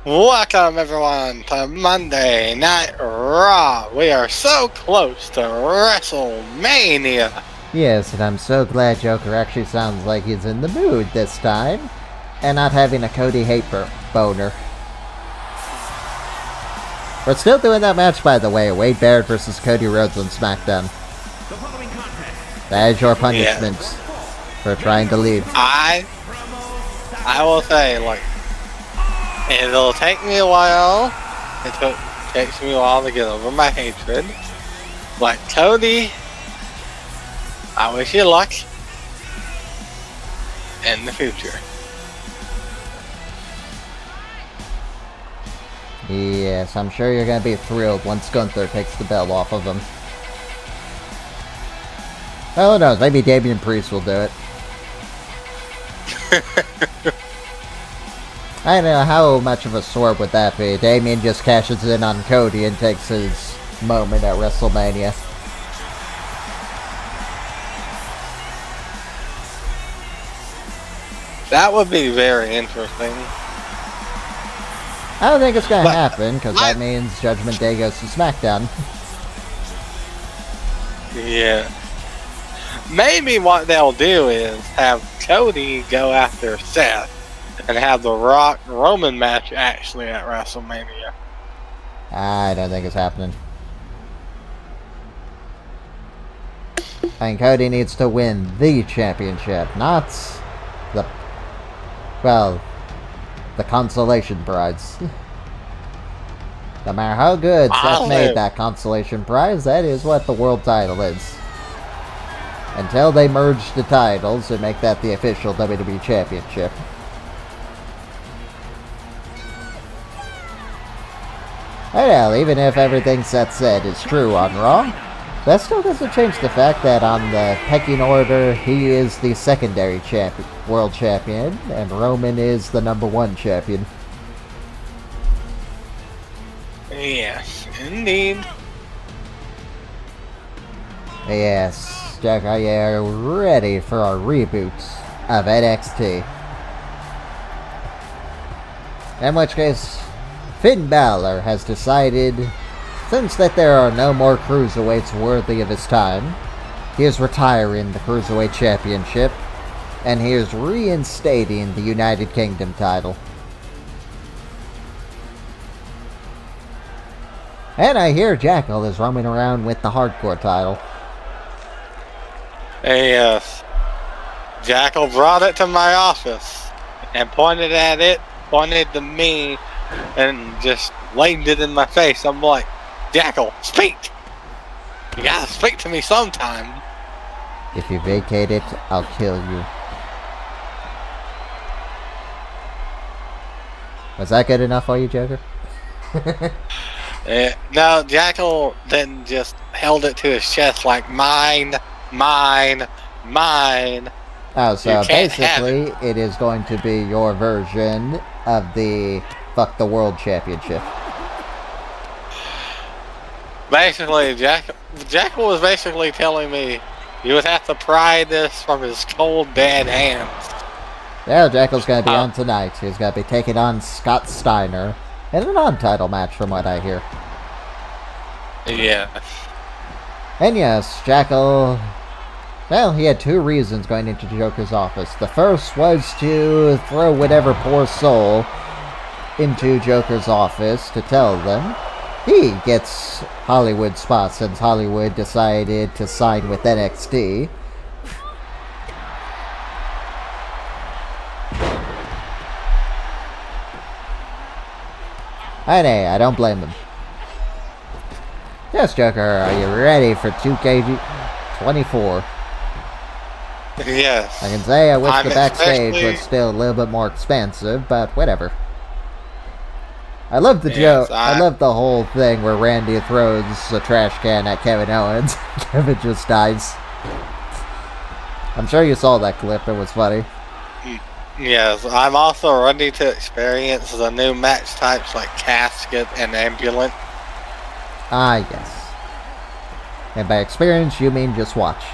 Welcome everyone to Monday Night Raw. We are so close to WrestleMania. Yes, and I'm so glad Joker actually sounds like he's in the mood this time, and not having a Cody hate boner. We're still doing that match, by the way, Wade Barrett versus Cody Rhodes on SmackDown. That is your punishment for trying to leave. I will say, like, it'll take me a while. Takes me a while to get over my hatred. But Cody, I wish you luck in the future. Yes, I'm sure you're going to be thrilled once Gunther takes the belt off of him. Oh, who knows, maybe Damian Priest will do it. I don't know, how much of a sword would that be? Damian just cashes in on Cody and takes his moment at WrestleMania. That would be very interesting. I don't think it's going to happen, because that means Judgment Day goes to SmackDown. Yeah. Maybe what they'll do is have Cody go after Seth and have the Roman match actually at WrestleMania. I don't think it's happening. I mean, Cody needs to win the championship, not the consolation prize. No matter how good Seth made that consolation prize, that is what the world title is. Until they merge the titles and make that the official WWE Championship. Well, even if everything Seth said is true on Raw, that still doesn't change the fact that on the pecking order, he is the secondary world champion, and Roman is the #1 champion. Yes, indeed. Yes, Jack, are you ready for our reboot of NXT? In which case, Finn Balor has decided, since that there are no more cruiserweights worthy of his time, he is retiring the Cruiserweight Championship, and he is reinstating the United Kingdom title. And I hear Jackal is roaming around with the Hardcore title. Yes. Jackal brought it to my office and pointed at it, pointed to me, and just laid it in my face. I'm like, Jackal, speak! You gotta speak to me sometime. If you vacate it, I'll kill you. Was that good enough for you, Joker? No, Jackal then just held it to his chest like, mine, mine, mine. Oh, so basically, it is going to be your version of the Fuck the World Championship. Basically, Jackal was basically telling me you would have to pry this from his cold, dead hands. Yeah, Jackal's going to be on tonight. He's going to be taking on Scott Steiner in a non-title match, from what I hear. Yeah. And yes, Jackal... Well, he had two reasons going into Joker's office. The first was to throw whatever poor soul into Joker's office to tell them he gets Hollywood spots since Hollywood decided to sign with NXT. And hey, I don't blame him. Yes, Joker, are you ready for 2K24? Yes. I can say I wish the backstage was still a little bit more expansive, but whatever. I love the joke. I love the whole thing where Randy throws a trash can at Kevin Owens. Kevin just dies. I'm sure you saw that clip. It was funny. Yes, I'm also ready to experience the new match types like casket and ambulance. Ah, yes. And by experience, you mean just watch.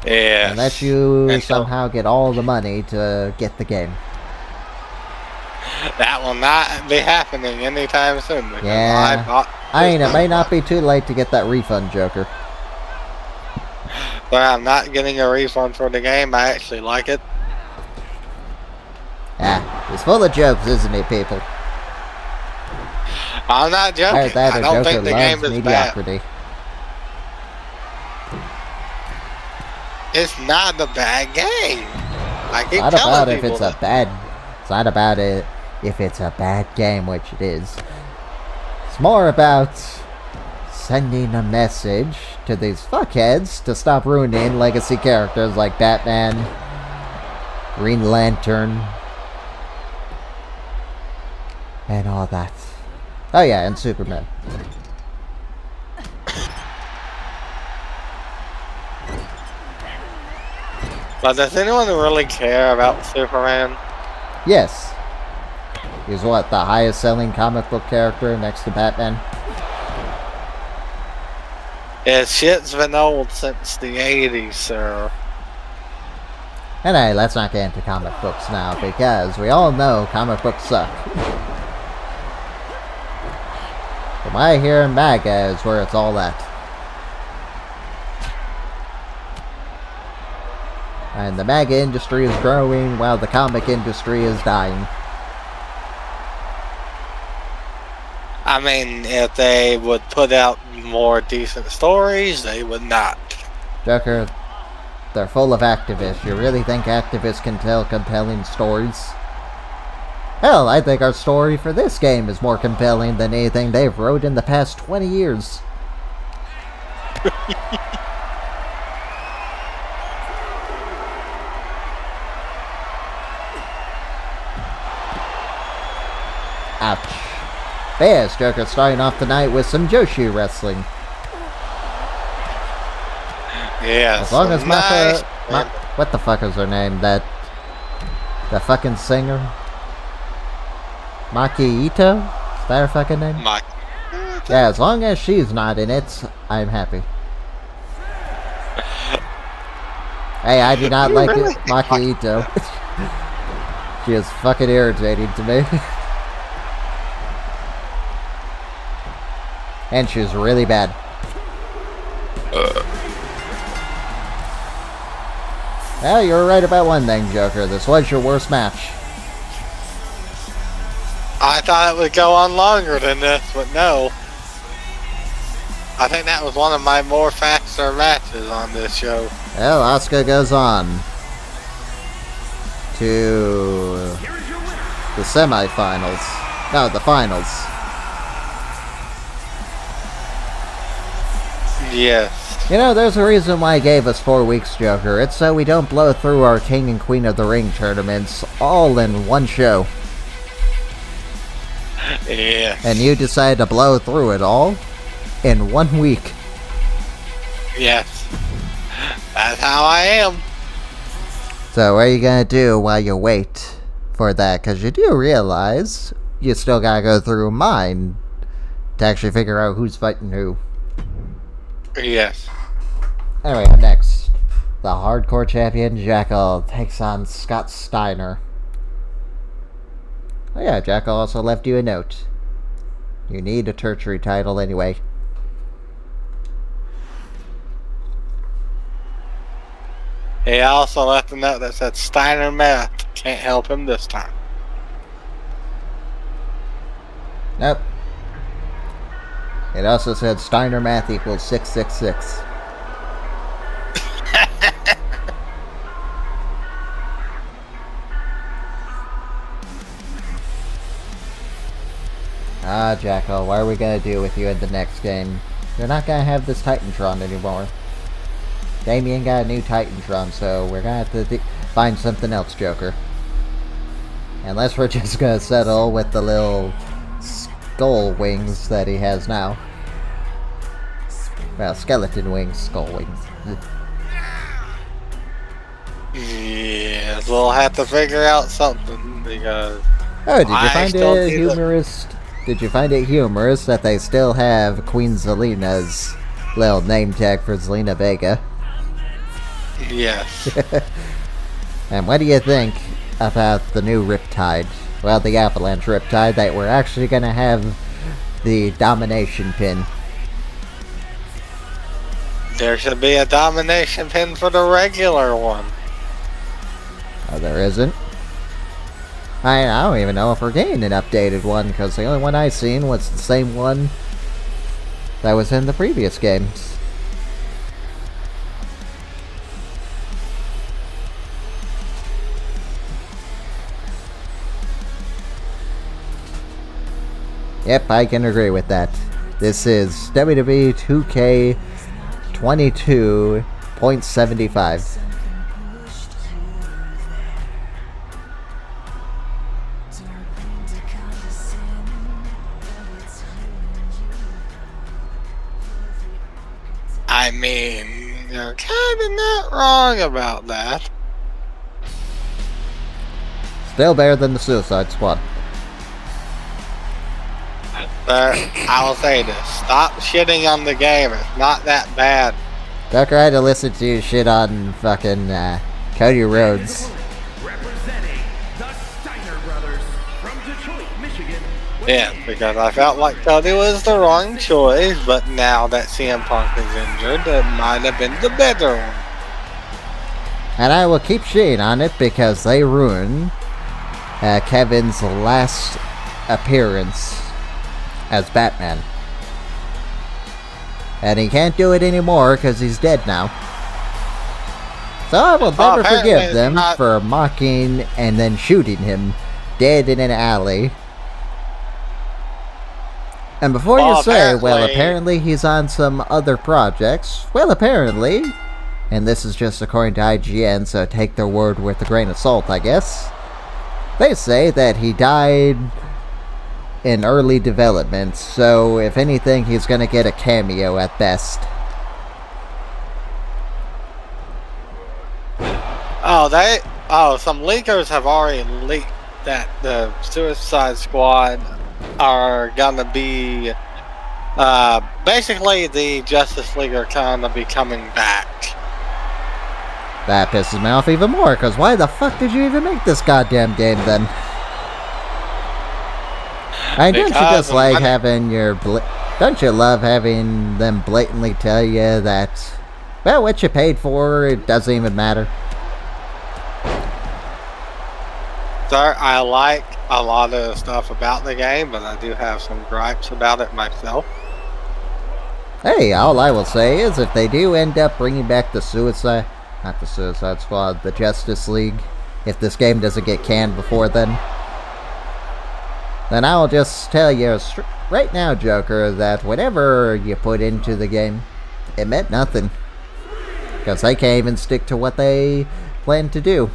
Yeah. Unless you somehow get all the money to get the game. That will not be happening anytime soon. Because Yeah. It may not be too late to get that refund, Joker. But I'm not getting a refund for the game. I actually like it. Yeah, it's full of jokes, isn't it, people? I'm not joking. I don't think the game is mediocrity. bad. It's not a bad game. I keep It's not about if it's a bad. It's not about it if it's a bad game, which it is. It's more about sending a message to these fuckheads to stop ruining legacy characters like Batman, Green Lantern, and all that. Oh yeah, and Superman. But does anyone really care about Superman? Yes. He's what, the highest selling comic book character next to Batman? His shit's been old since the 80s, sir. And hey, let's not get into comic books now, because we all know comic books suck. From what I hear, MAGA is where it's all at. And the MAGA industry is growing while the comic industry is dying. I mean, if they would put out more decent stories, they would not. Joker, they're full of activists. You really think activists can tell compelling stories? Hell, I think our story for this game is more compelling than anything they've wrote in the past 20 years. Ouch. But yes, Joker starting off the night with some Joshi wrestling. Yeah. As long as what the fuck is her name? The fucking singer? Maki Ito? Is that her fucking name? Yeah, as long as she's not in it, I'm happy. Hey, I do not like it, Maki Ito. She is fucking irritating to me. And she's really bad. Well, you were right about one thing, Joker. This was your worst match. I thought it would go on longer than this, but no. I think that was one of my more faster matches on this show. Well, Asuka goes on to the semifinals. No, the finals. Yes. You know, there's a reason why he gave us 4 weeks, Joker. It's so we don't blow through our King and Queen of the Ring tournaments all in one show. Yes. And you decided to blow through it all in 1 week. Yes. That's how I am. So what are you gonna do while you wait for that? Because you do realize you still gotta go through mine to actually figure out who's fighting who. Yes. Anyway, up next, the hardcore champion Jackal takes on Scott Steiner. Oh yeah, Jackal also left you a note. You need a tertiary title anyway. He also left a note that said Steiner math can't help him this time. Nope. It also said Steiner math equals 666. Ah, Jackal, what are we gonna do with you in the next game? You're not gonna have this Titantron anymore. Damien got a new Titantron, so we're gonna have to find something else, Joker. Unless we're just gonna settle with the little skull wings that he has now. Well, skeleton wings, skull wings. Yes, we'll have to figure out something because. Oh, did you find it humorous? Did you find it humorous that they still have Queen Zelina's little name tag for Zelina Vega? Yes. And what do you think about the new Riptide? well, the Avalanche Riptide, that we're actually going to have the domination pin. There should be a domination pin for the regular one. Oh, there isn't? I don't even know if we're getting an updated one, because the only one I seen was the same one that was in the previous games. Yep, I can agree with that. This is WWE 2K22.75. I mean, you're kind of not wrong about that. Still better than the Suicide Squad. But I will say this: stop shitting on the game. It's not that bad. Tucker had to listen to you shit on fucking Cody Rhodes. Representing the Steiner Brothers from Detroit, Michigan. Yeah, because I felt like Cody was the wrong choice, but now that CM Punk is injured, it might have been the better one. And I will keep shitting on it because they ruined Kevin's last appearance as Batman. And he can't do it anymore because he's dead now. So I will never forgive them for mocking and then shooting him dead in an alley. And before you say, well, apparently he's on some other projects, well, apparently, and this is just according to IGN, so take their word with a grain of salt, I guess, they say that he died in early development, so if anything, he's gonna get a cameo at best. Some leakers have already leaked that the Suicide Squad are gonna be, basically the Justice League are gonna be coming back. That pisses me off even more, because why the fuck did you even make this goddamn game then? I don't you just like having your don't you love having them blatantly tell you that, well, what you paid for, it doesn't even matter? Sir, I like a lot of the stuff about the game, but I do have some gripes about it myself. Hey, all I will say is if they do end up bringing back the Suicide Squad, the Justice League, if this game doesn't get canned before then I'll just tell you right now, Joker, that whatever you put into the game, it meant nothing. Because they can't even stick to what they plan to do.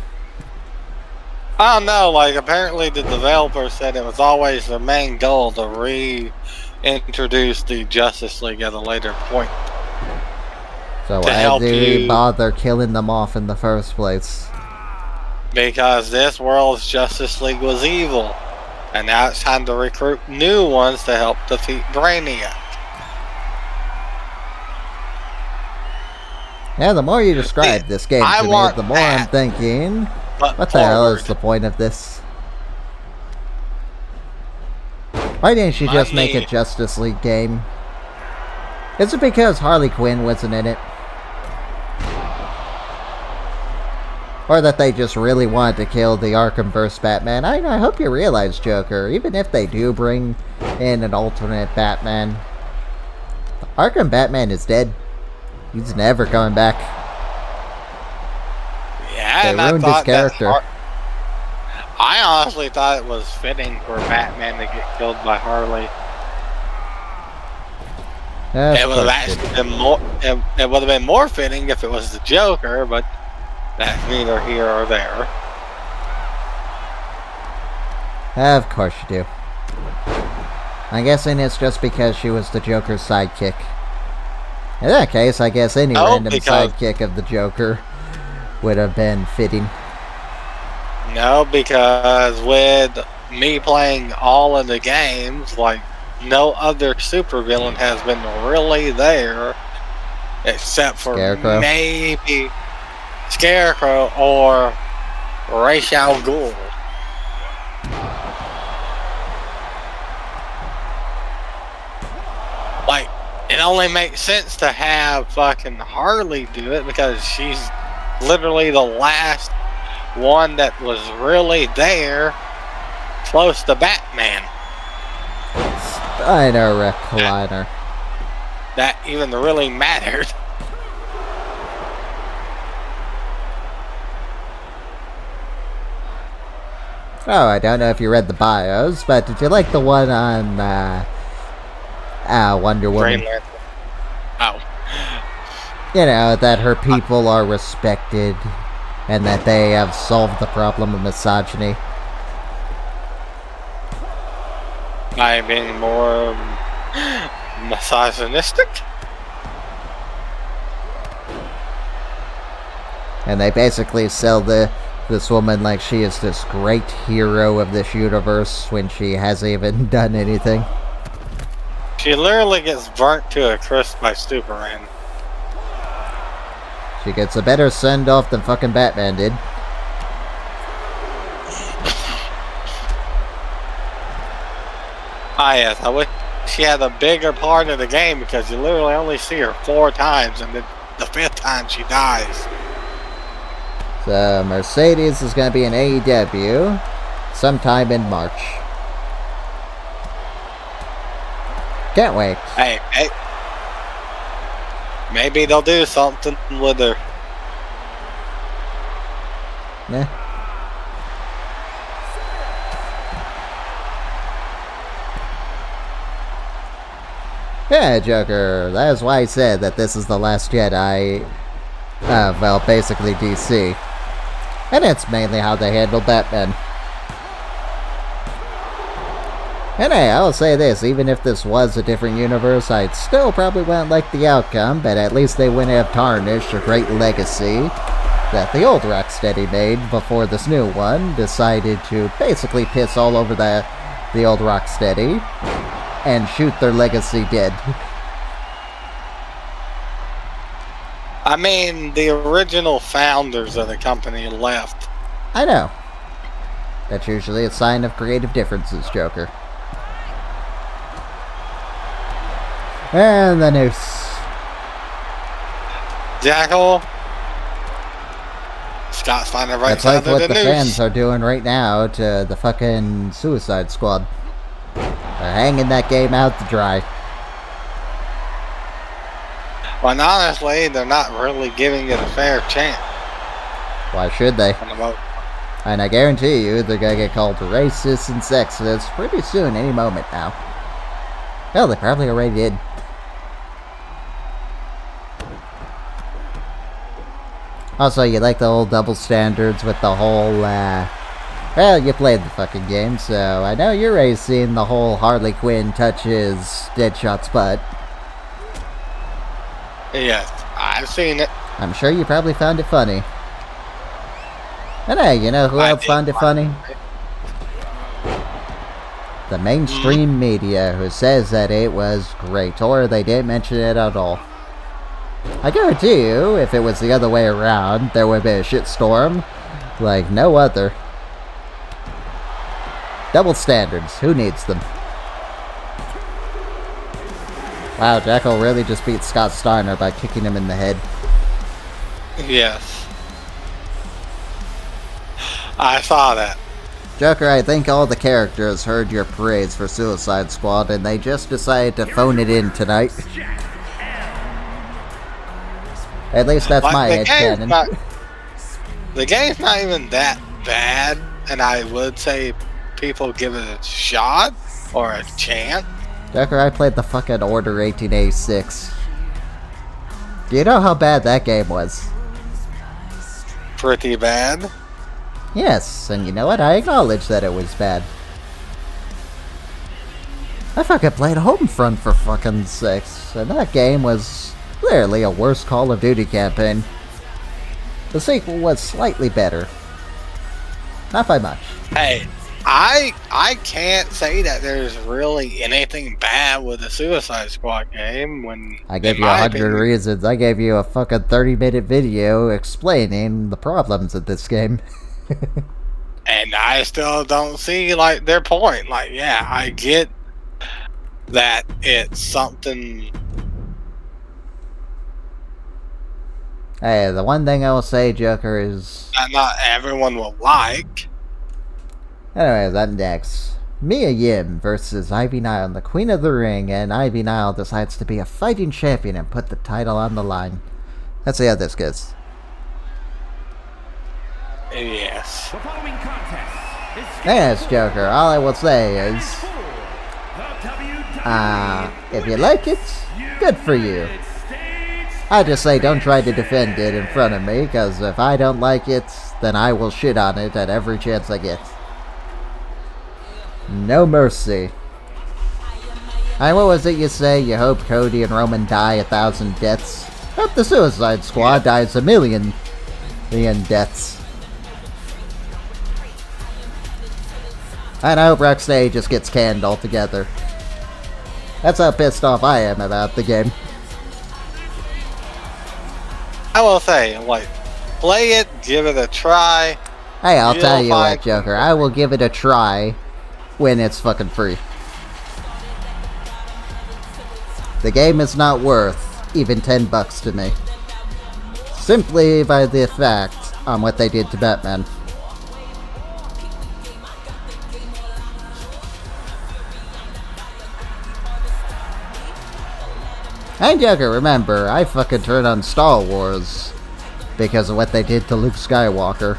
I don't know, like, apparently the developer said it was always their main goal to reintroduce the Justice League at a later point. So why did they bother killing them off in the first place? Because this world's Justice League was evil. And now it's time to recruit new ones to help defeat Brainiac. Yeah, the more you describe this game to me, the more I'm thinking, what the hell is the point of this? Why didn't you just make a Justice League game? Is it because Harley Quinn wasn't in it? Or that they just really wanted to kill the Arkhamverse Batman? I hope you realize, Joker, even if they do bring in an alternate Batman, the Arkham Batman is dead. He's never coming back. Yeah, they ruined his character. I honestly thought it was fitting for Batman to get killed by Harley. It would have actually been more. It would have been more fitting if it was the Joker, but that's neither here or there. Of course you do. I'm guessing it's just because she was the Joker's sidekick. In that case, I guess any random sidekick of the Joker would have been fitting. No, because with me playing all of the games, like, no other supervillain has been really there except for maybe Scarecrow or Ra's al Ghul. it only makes sense to have fucking Harley do it because she's literally the last one that was really there close to Batman. Steiner recliner. That even really mattered. Oh, I don't know if you read the bios, but did you like the one on Wonder Woman? Green Lantern. Oh. You know, that her people are respected and that they have solved the problem of misogyny. By being more misogynistic? And they basically sell this woman like she is this great hero of this universe when she hasn't even done anything. She literally gets burnt to a crisp by Superman. She gets a better send-off than fucking Batman did. Ah, yes, I wish she had a bigger part of the game because you literally only see her 4 times and then the 5th time she dies. So, Mercedes is going to be in AEW sometime in March. Can't wait. Hey, maybe they'll do something with her. Yeah. Yeah, Joker. That is why I said that this is the last Jedi. Well, basically DC. And it's mainly how they handled Batman. And hey, I'll say this, even if this was a different universe, I'd still probably wouldn't like the outcome, but at least they wouldn't have tarnished a great legacy that the old Rocksteady made before this new one decided to basically piss all over the old Rocksteady and shoot their legacy dead. I mean, the original founders of the company left. I know. That's usually a sign of creative differences, Joker. And the noose. Jackal. Scott Steiner right That's like side of what the the news. fans are doing right now to the fucking Suicide Squad. They're hanging that game out to dry. When honestly, they're not really giving it a fair chance. Why should they? On the vote. And I guarantee you they're gonna get called racist and sexist pretty soon, any moment now. Hell, they probably already did. Also, you like the whole double standards with the whole, well, you played the fucking game, so I know you're already seeing the whole Harley Quinn touches Deadshot's butt. Yes, I've seen it. I'm sure you probably found it funny. And hey, you know who I else did found it funny? The mainstream media, who says that it was great, or they didn't mention it at all. I guarantee you, if it was the other way around, there would be a shitstorm like no other. Double standards, who needs them? Wow, Jackal really just beat Scott Steiner by kicking him in the head. Yes. I saw that. Joker, I think all the characters heard your praise for Suicide Squad and they just decided to phone it in tonight. At least that's Like, my the game's headcanon. The game's not even that bad, and I would say people give it a shot or a chance. Joker, I played the fucking Order 1886. Do you know how bad that game was? Pretty bad. Yes, and you know what? I acknowledge that it was bad. I fucking played Homefront for fucking 6, and that game was clearly a worse Call of Duty campaign. The sequel was slightly better. Not by much. Hey, I can't say that there's really anything bad with the Suicide Squad game when I gave in you my 100 opinion- reasons. I gave you a fucking 30-minute video explaining the problems of this game. and I still don't see like their point. Like, yeah, I get that it's something Hey, the one thing I will say, Joker, is... that not everyone will like. Anyways, up next, Mia Yim versus Ivy Nile, the Queen of the Ring, and Ivy Nile decides to be a fighting champion and put the title on the line. Let's see how this goes. Yes. The following contest is Yes, Joker, all I will say is, for the WWE if you like it, good for you. United States I just say don't try to defend it in front of me, because if I don't like it, then I will shit on it at every chance I get. No mercy. What was it you say? You hope Cody and Roman die 1,000 deaths? Hope the Suicide Squad dies a million deaths. And I hope Rocksteady just gets canned altogether. That's how pissed off I am about the game. I will say, like, play it, give it a try. Hey, I'll tell You'll you what, find- Joker. I will give it a try when it's fucking free. The game is not worth even $10 to me. Simply by the fact on what they did to Batman. And Joker, remember, I fucking turned on Star Wars because of what they did to Luke Skywalker.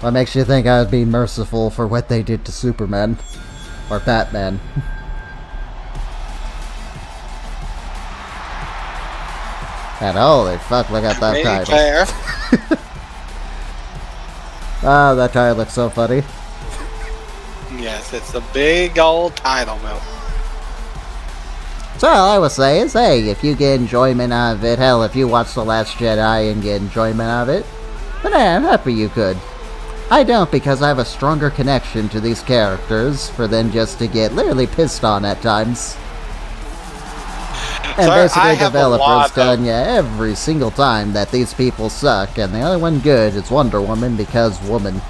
What makes you think I would be merciful for what they did to Superman? Or Batman? And holy fuck, look at that Maybe title. fair. Oh, that title looks so funny. Yes, it's a big old title belt. So all I will say is, hey, if you get enjoyment out of it, hell, if you watch The Last Jedi and get enjoyment out of it, then hey, I'm happy you could. I don't, because I have a stronger connection to these characters for them just to get literally pissed on at times. And Sir, I basically have a developers lot telling you every single time that these people suck, and the only one good is Wonder Woman because woman.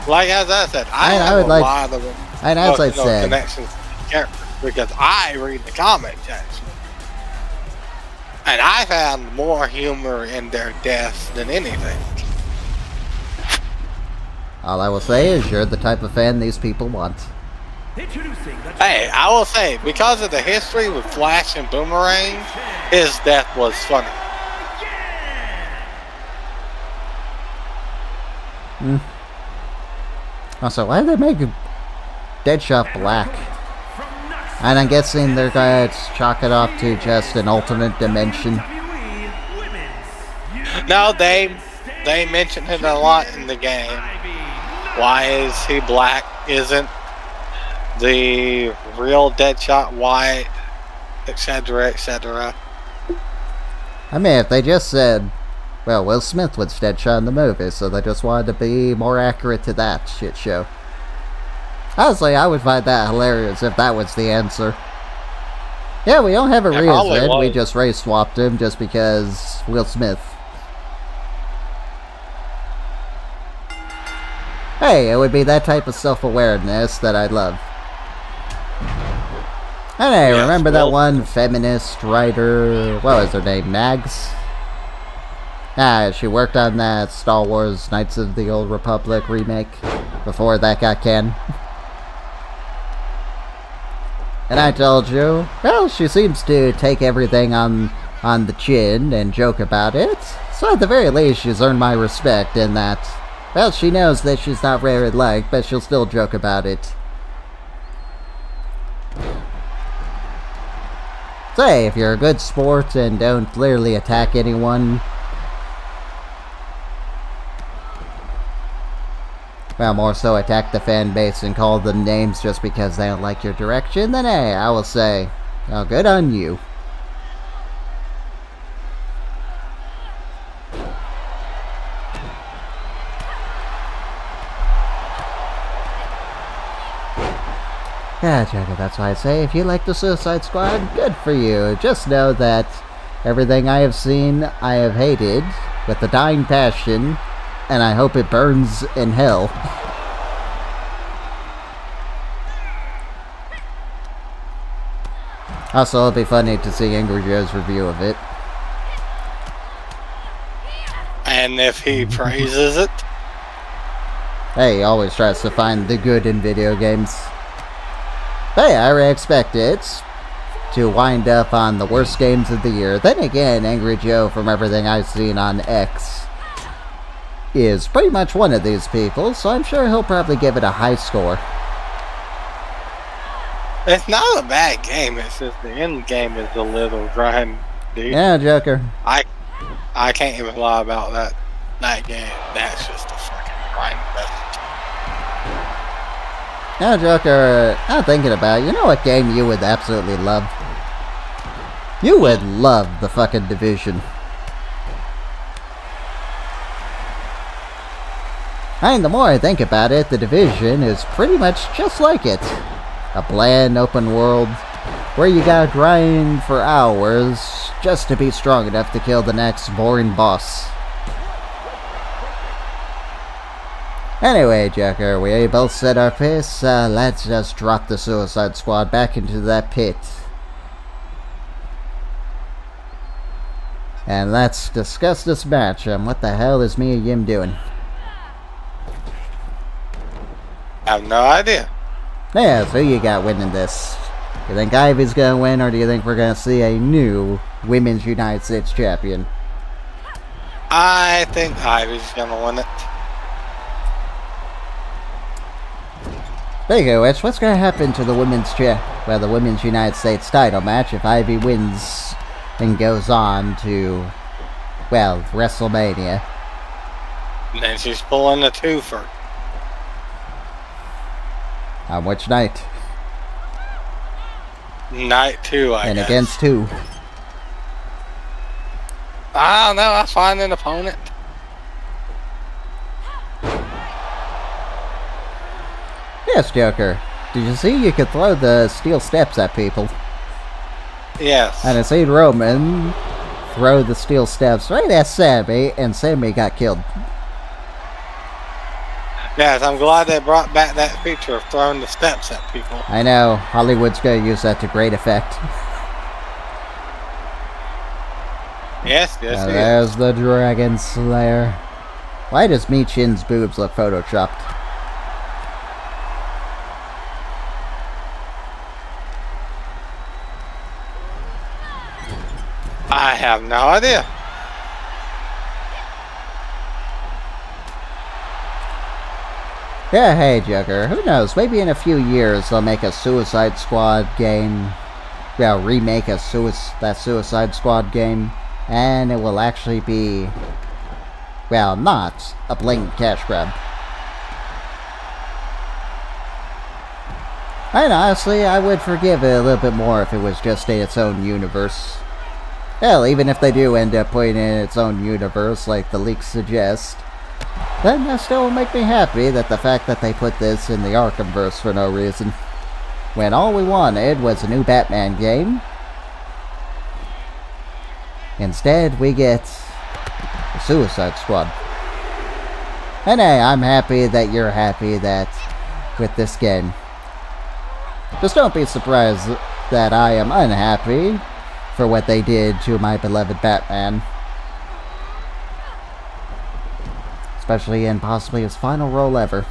Like as I said, I And I have would a like- lot of And as I said, connections to characters because I read the comic section. And I found more humor in their deaths than anything. all I will say is you're the type of fan these people want. introducing the Hey, I will say, because of the history with Flash and Boomerang, his death was funny. Also, why did they make Deadshot black? And I'm guessing they're going to chalk it off to just an alternate dimension. No, they mention it a lot in the game. Why is he black? Isn't the real Deadshot white? Etc. etc. I mean, if they just said, well, Will Smith was Deadshot in the movie, so they just wanted to be more accurate to that shit show. Honestly, I would find that hilarious if that was the answer. Yeah, we don't have a probably reason, we was. just race swapped him just because Will Smith. Hey, it would be that type of self-awareness that I love. And hey, Yes, remember that well- one feminist writer, what was her name, Mags? She worked on that Star Wars Knights of the Old Republic remake before that got canned. And I told you, well, she seems to take everything on the chin and joke about it. So at the very least, she's earned my respect in that, well, she knows that she's not very liked, but she'll still joke about it. So hey, if you're a good sport and don't clearly attack anyone, well, more so attack the fan base and call them names just because they don't like your direction, then hey, I will say, well, good on you. Yeah, Joker, that's why I say, if you like the Suicide Squad, good for you. Just know that everything I have seen, I have hated with a dying passion, and I hope it burns in hell. Also, it'll be funny to see Angry Joe's review of it. And if he praises it, Hey, he always tries to find the good in video games. But hey, I already expect it to wind up on the worst games of the year. Then again, Angry Joe, from everything I've seen on X, is pretty much one of these people, so I'm sure he'll probably give it a high score. it's not a bad game. It's just the end game is a little grindy. Yeah, Joker. I can't even lie about that. That game, that's just a fucking grind fest. Yeah, Joker, I'm thinking about it. You know what game you would absolutely love? You would love the fucking Division. And the more I think about it, the Division is pretty much just like it. A bland open world where you gotta grind for hours just to be strong enough to kill the next boring boss. Anyway, Joker, we both set our pace. Let's just drop the Suicide Squad back into that pit. And let's discuss this match and what the hell is Mia Yim doing? I have no idea. Yeah, so you got winning this. You think Ivy's gonna win, or do you think we're gonna see a new Women's United States Champion? I think Ivy's gonna win it. Speaking of which, what's gonna happen to the the Women's United States title match if Ivy wins and goes on to, well, WrestleMania? And then she's pulling a twofer. On which night? Night 2, I And guess. against who? I don't know. I'll find an opponent. Yes, Joker. Did you see you could throw the steel steps at people? Yes. And I seen Roman throw the steel steps right at Sammy, and Sammy got killed. Yes, I'm glad they brought back that feature of throwing the steps at people. I know, Hollywood's gonna use that to great effect. Yes, yes, Now yes. there's the Dragon Slayer. Why does Michin's boobs look photoshopped? I have no idea. Yeah, hey Joker, who knows, maybe in a few years they'll make a Suicide Squad game. Well, remake that Suicide Squad game, and it will actually be, well, not a blatant cash grab. And honestly, I would forgive it a little bit more if it was just in its own universe. Hell, even if they do end up putting it in its own universe, like the leaks suggest, then that still will make me happy that the fact that they put this in the Arkhamverse for no reason. When all we wanted was a new Batman game. Instead, we get the Suicide Squad. And hey, I'm happy that you're happy that with this game. Just don't be surprised that I am unhappy for what they did to my beloved Batman. Especially in possibly his final role ever.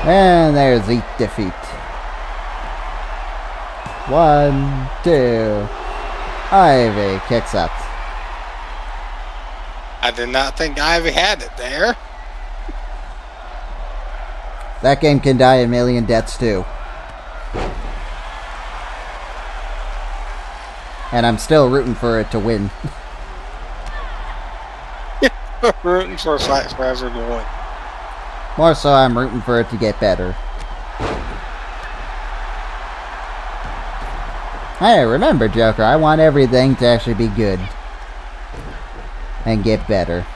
And there's Eat Defeat. 1, 2. Ivy kicks up. I did not think Ivy had it there. That game can die a million deaths too. And I'm still rooting for it to win. Rooting for Fight Forever to win. More so, I'm rooting for it to get better. Hey, remember, Joker, I want everything to actually be good. And get better.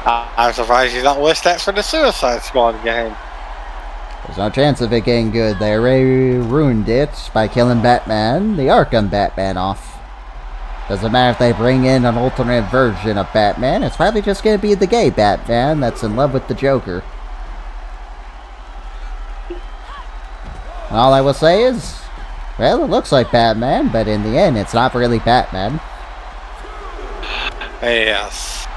I'm surprised you don't wish that for the Suicide Squad game. There's no chance of it getting good. They already ruined it by killing Batman, the Arkham Batman, off. Doesn't matter if they bring in an alternate version of Batman, it's probably just going to be the gay Batman that's in love with the Joker. And all I will say is, well, it looks like Batman, but in the end, it's not really Batman. Yes.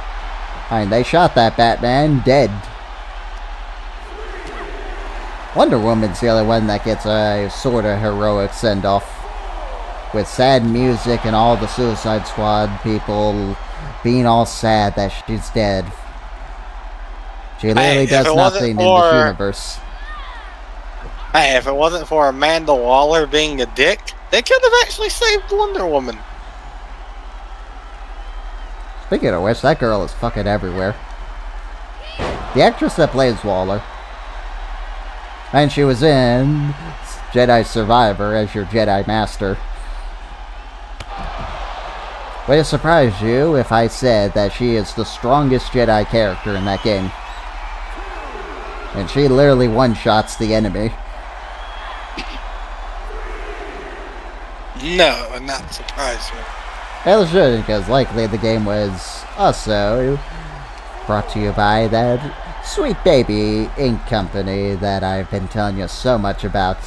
I mean, they shot that Batman dead. Wonder Woman's the other one that gets a sort of heroic send-off. With sad music and all the Suicide Squad people being all sad that she's dead. She literally does nothing in this universe. Hey, if it wasn't for Amanda Waller being a dick, they could have actually saved Wonder Woman. Speaking of which, that girl is fucking everywhere. The actress that plays Waller. And she was in Jedi Survivor as your Jedi Master. Would it surprise you if I said that she is the strongest Jedi character in that game? And she literally one-shots the enemy. No, not surprised me. Well, it shouldn't, because likely the game was also brought to you by that Sweet Baby Ink Company that I've been telling you so much about.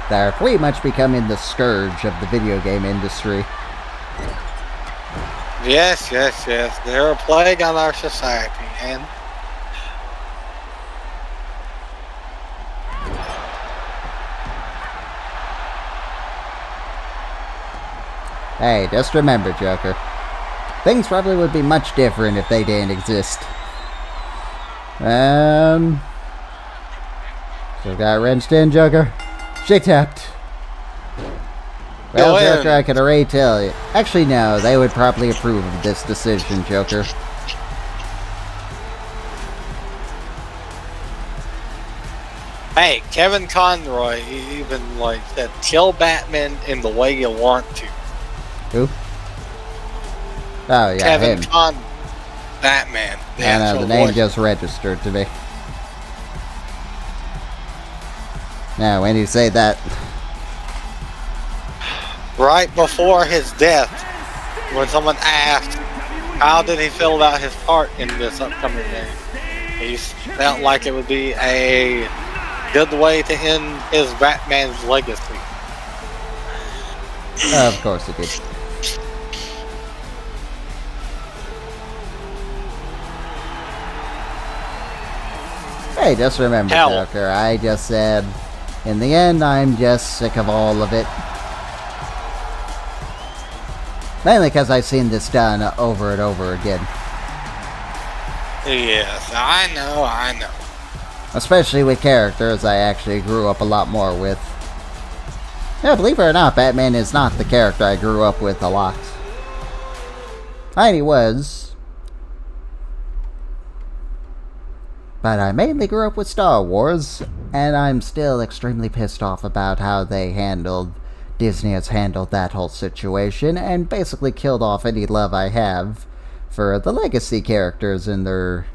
They're pretty much becoming the scourge of the video game industry. Yes. They're a plague on our society, and hey, just remember, Joker. Things probably would be much different if they didn't exist. So got wrenched in, Joker. She tapped. Well, Joker, I can already tell you. Actually, no, they would probably approve of this decision, Joker. hey, Kevin Conroy even said, "Kill Batman in the way you want to." Who? Oh yeah, him. Batman. I know, the name just registered to me. Now, when you say that, right before his death, when someone asked, how did he feel about his part in this upcoming game? He felt like it would be a good way to end his Batman's legacy. of course it did. Hey, just remember, Joker, I just said, in the end, I'm just sick of all of it. Mainly because I've seen this done over and over again. Yes, I know. Especially with characters I actually grew up a lot more with. Yeah, believe it or not, Batman is not the character I grew up with a lot. He was. But I mainly grew up with Star Wars, and I'm still extremely pissed off about how Disney has handled that whole situation, and basically killed off any love I have for the legacy characters in their,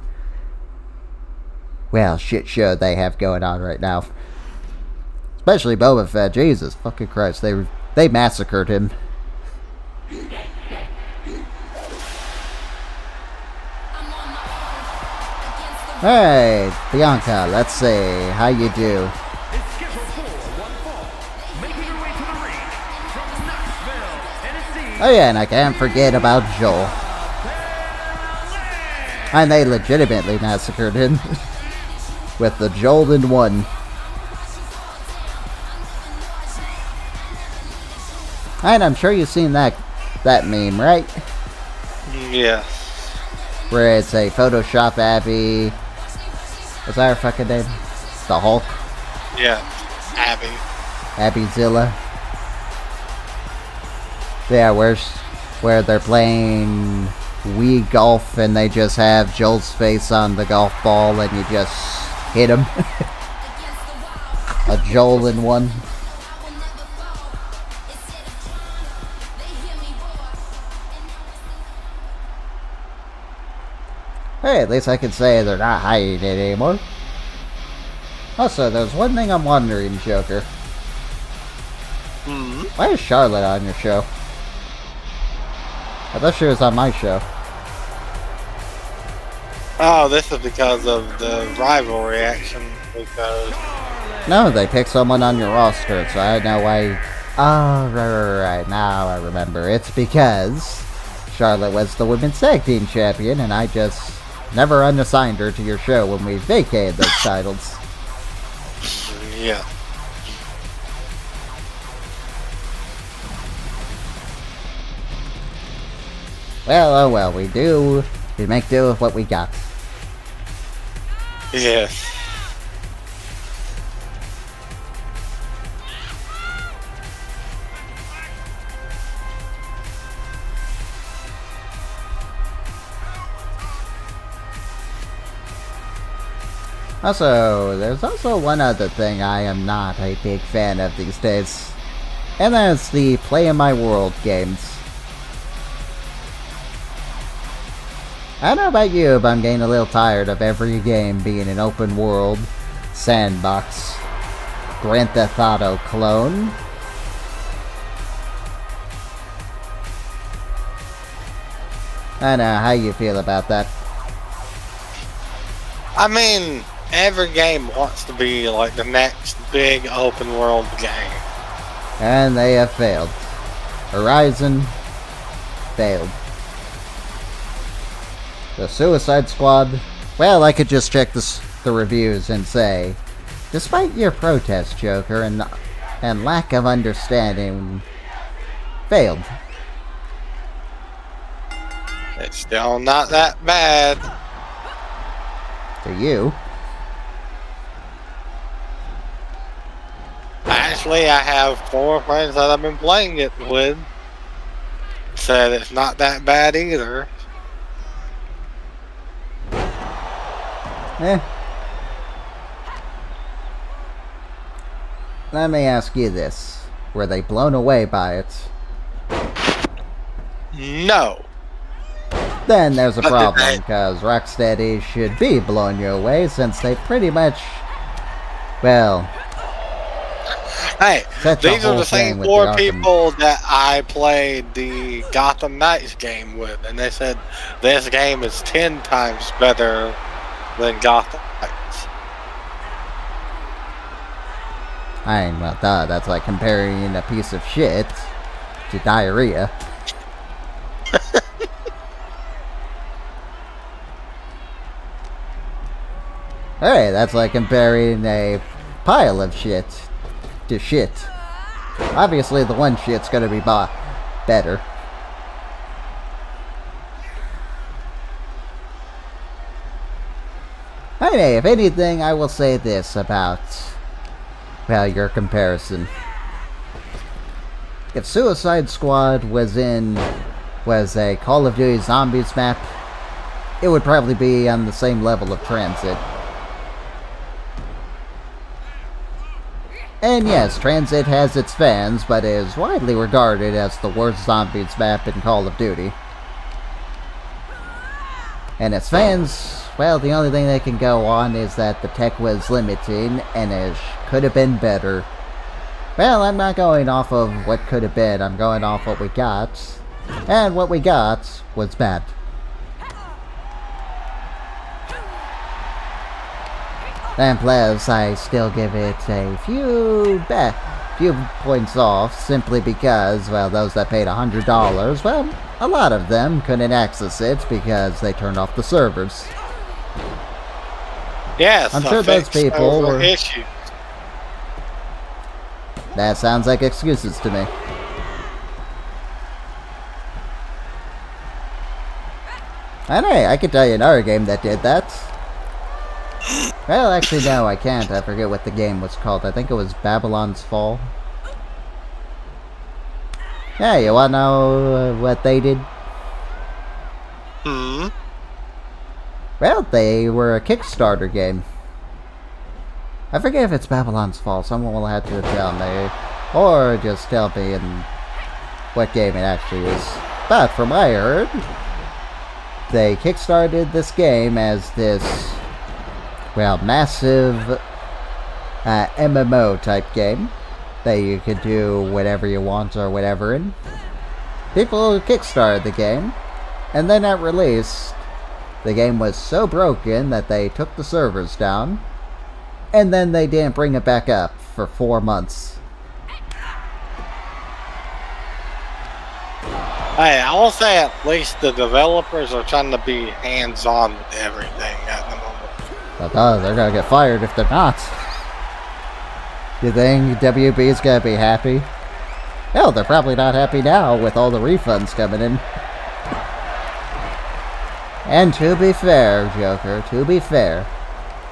well, shit show they have going on right now. Especially Boba Fett. Jesus fucking Christ, they massacred him. Alright, Bianca, let's see how you do. Oh yeah, and I can't forget about Joel. And they legitimately massacred him with the Joel in one. And I'm sure you've seen that meme, right? Yeah. Where it's a Photoshop Abby. What's that her fucking name? The Hulk? Yeah, Abby. Abbyzilla. Yeah, where they're playing Wii golf and they just have Joel's face on the golf ball and you just hit him. A Joel in one. Hey, at least I can say they're not hiding it anymore. Also, there's one thing I'm wondering, Joker. Hmm? Why is Charlotte on your show? I thought she was on my show. Oh, this is because of the rivalry action. Because No, they picked someone on your roster, so I know why. Oh, right. Now I remember. It's because Charlotte was the Women's Tag Team Champion, and I just never unassigned her to your show when we vacated those titles. yeah. Well, oh well, we make do with what we got. Yes. Also, there's also one other thing I am not a big fan of these days, and that's the Play in My World games. I don't know about you, but I'm getting a little tired of every game being an open world sandbox Grand Theft Auto clone. I don't know how you feel about that. I mean, every game wants to be like the next big open world game. And they have failed. Horizon failed. The Suicide Squad, well, I could just check the reviews and say, despite your protest, Joker, and lack of understanding, failed. It's still not that bad. To you. Actually, I have 4 friends that I've been playing it with. Said it's not that bad either. Eh. Let me ask you this. Were they blown away by it? No. Then there's a problem, because Rocksteady should be blowing you away since they pretty much, well, hey, set the these are whole the same thing with 4 the Arkham. people that I played the Gotham Knights game with, and they said this game is 10 times better than Gotham Knights. I mean, well, duh, that's like comparing a piece of shit to diarrhea. Hey, that's like comparing a pile of shit to shit. Obviously, the one shit's gonna be better. Anyway, if anything, I will say this about, well, your comparison. If Suicide Squad was a Call of Duty Zombies map, it would probably be on the same level of Transit. And yes, Transit has its fans, but is widely regarded as the worst Zombies map in Call of Duty. And its fans, well, the only thing they can go on is that the tech was limiting and it could have been better. Well, I'm not going off of what could have been, I'm going off what we got. And what we got was bad. And plus, I still give it a few points off, simply because, well, those that paid $100, well, a lot of them couldn't access it because they turned off the servers. Yes, I'm sure those people were issues. That sounds like excuses to me. Anyway, I can tell you another game that did that. Well, actually, no, I can't. I forget what the game was called. I think it was Babylon's Fall. Yeah, you wanna know what they did? Hmm? Well, they were a Kickstarter game. I forget if it's Babylon's Fall. Someone will have to tell me. Or just tell me in what game it actually is. But from what I heard, they kickstarted this game as this, well, massive MMO type game. that you could do whatever you want or whatever, and people kickstarted the game, and then at release, the game was so broken that they took the servers down, and then they didn't bring it back up for 4 months. Hey, I will say at least the developers are trying to be hands-on with everything at the moment. But they're gonna get fired if they're not. You think WB is gonna be happy? Hell, they're probably not happy now with all the refunds coming in. And to be fair, Joker, to be fair,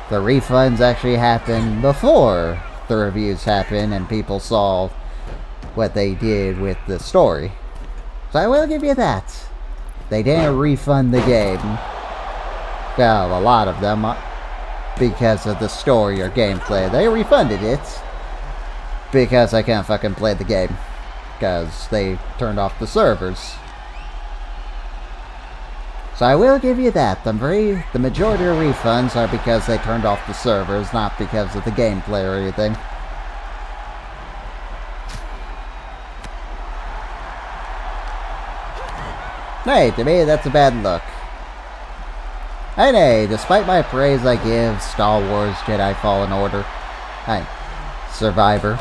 the refunds actually happened before the reviews happened and people saw what they did with the story. So I will give you that. They didn't refund the game. Well, a lot of them, because of the story or gameplay. They refunded it because I can't fucking play the game. Because they turned off the servers. So I will give you that. The majority of refunds are because they turned off the servers, not because of the gameplay or anything. Hey, to me, that's a bad look. And hey, despite my praise I give Star Wars Jedi Fallen Order, Survivor,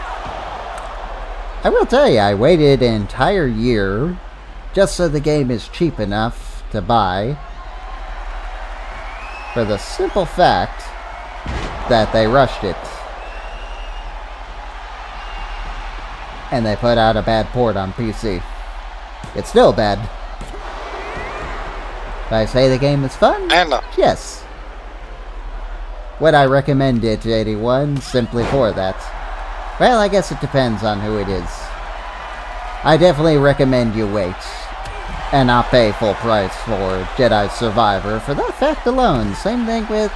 I will tell you, I waited an entire year just so the game is cheap enough to buy, for the simple fact that they rushed it. And they put out a bad port on PC. It's still bad. Did I say the game is fun? Yes. Would I recommend it to anyone simply for that? Well, I guess it depends on who it is. I definitely recommend you wait and not pay full price for Jedi Survivor for that fact alone. Same thing with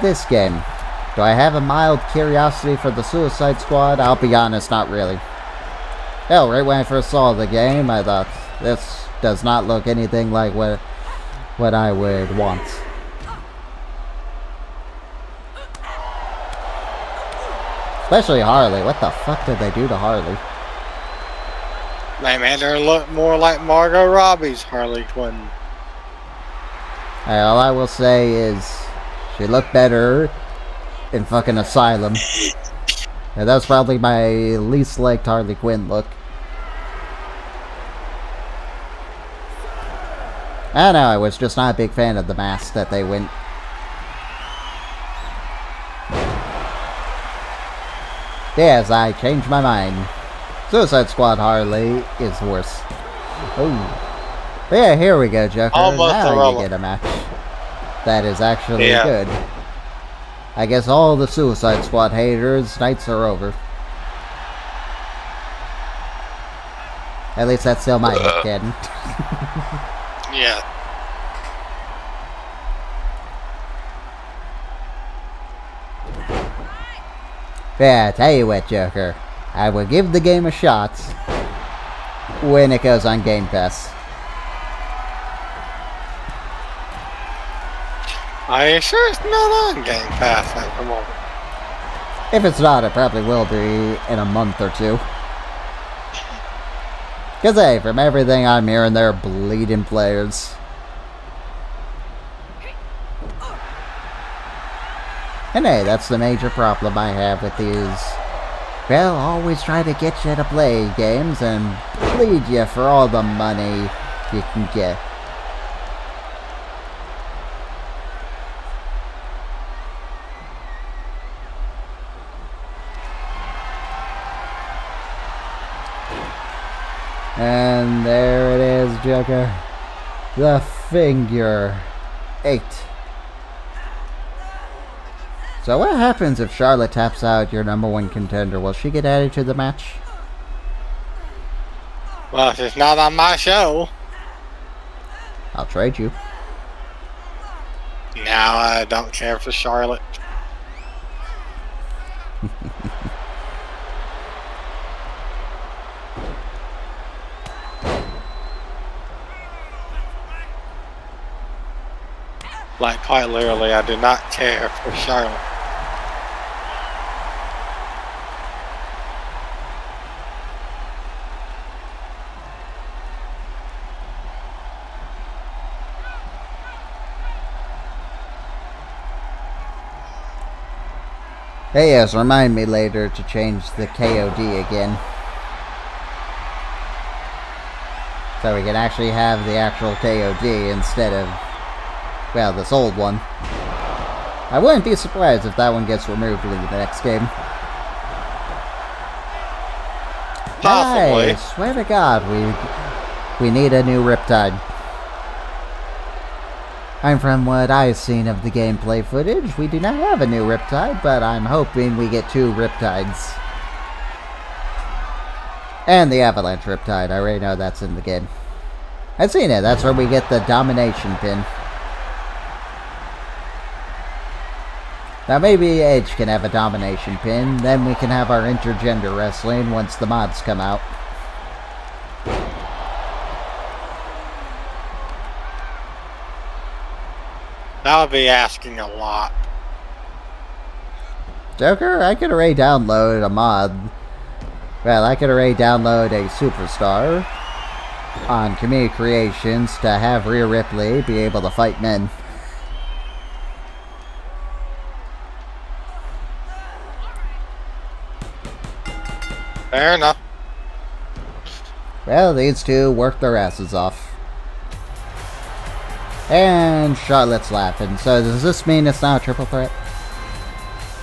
this game. Do I have a mild curiosity for the Suicide Squad? I'll be honest, not really. Hell, right when I first saw the game, I thought, this does not look anything like what I would want. Especially Harley. What the fuck did they do to Harley? They made her look more like Margot Robbie's Harley Quinn. All I will say is, she looked better in fucking Asylum. And that's probably my least liked Harley Quinn look. I know, I was just not a big fan of the mask that they went. Yes, I changed my mind. Suicide Squad Harley is worse. Oh. But yeah, here we go, Joker. Almost now you get a match that is actually good. I guess all the Suicide Squad haters' nights are over. At least that's still my headcanon. Yeah. Yeah, tell you what, Joker. I will give the game a shot when it goes on Game Pass. Are you sure it's not on Game Pass at the moment? If it's not, it probably will be in a month or two. Because, hey, from everything I'm hearing, they're bleeding players. And hey, that's the major problem I have with these. Well, always try to get you to play games and bleed you for all the money you can get. And there it is, Joker. The figure 8. So what happens if Charlotte taps out your #1 contender? Will she get added to the match? Well, if it's not on my show. I'll trade you. Now I don't care for Charlotte. Like, quite literally, I do not care for Charlotte. Hey, yes, remind me later to change the KOD again. So we can actually have the actual KOD instead of, well, this old one. I wouldn't be surprised if that one gets removed in the next game. Possibly. I swear to God, we need a new Riptide. And from what I've seen of the gameplay footage, we do not have a new Riptide, but I'm hoping we get 2 Riptides. And the Avalanche Riptide, I already know that's in the game. I've seen it, that's where we get the Domination pin. Now maybe Edge can have a Domination pin, then we can have our intergender wrestling once the mods come out. That would be asking a lot. Joker, I could already download a mod. Well, I could already download a Superstar on Community Creations to have Rhea Ripley be able to fight men. Fair enough. Well, these two work their asses off. And Charlotte's laughing. So does this mean it's not a triple threat?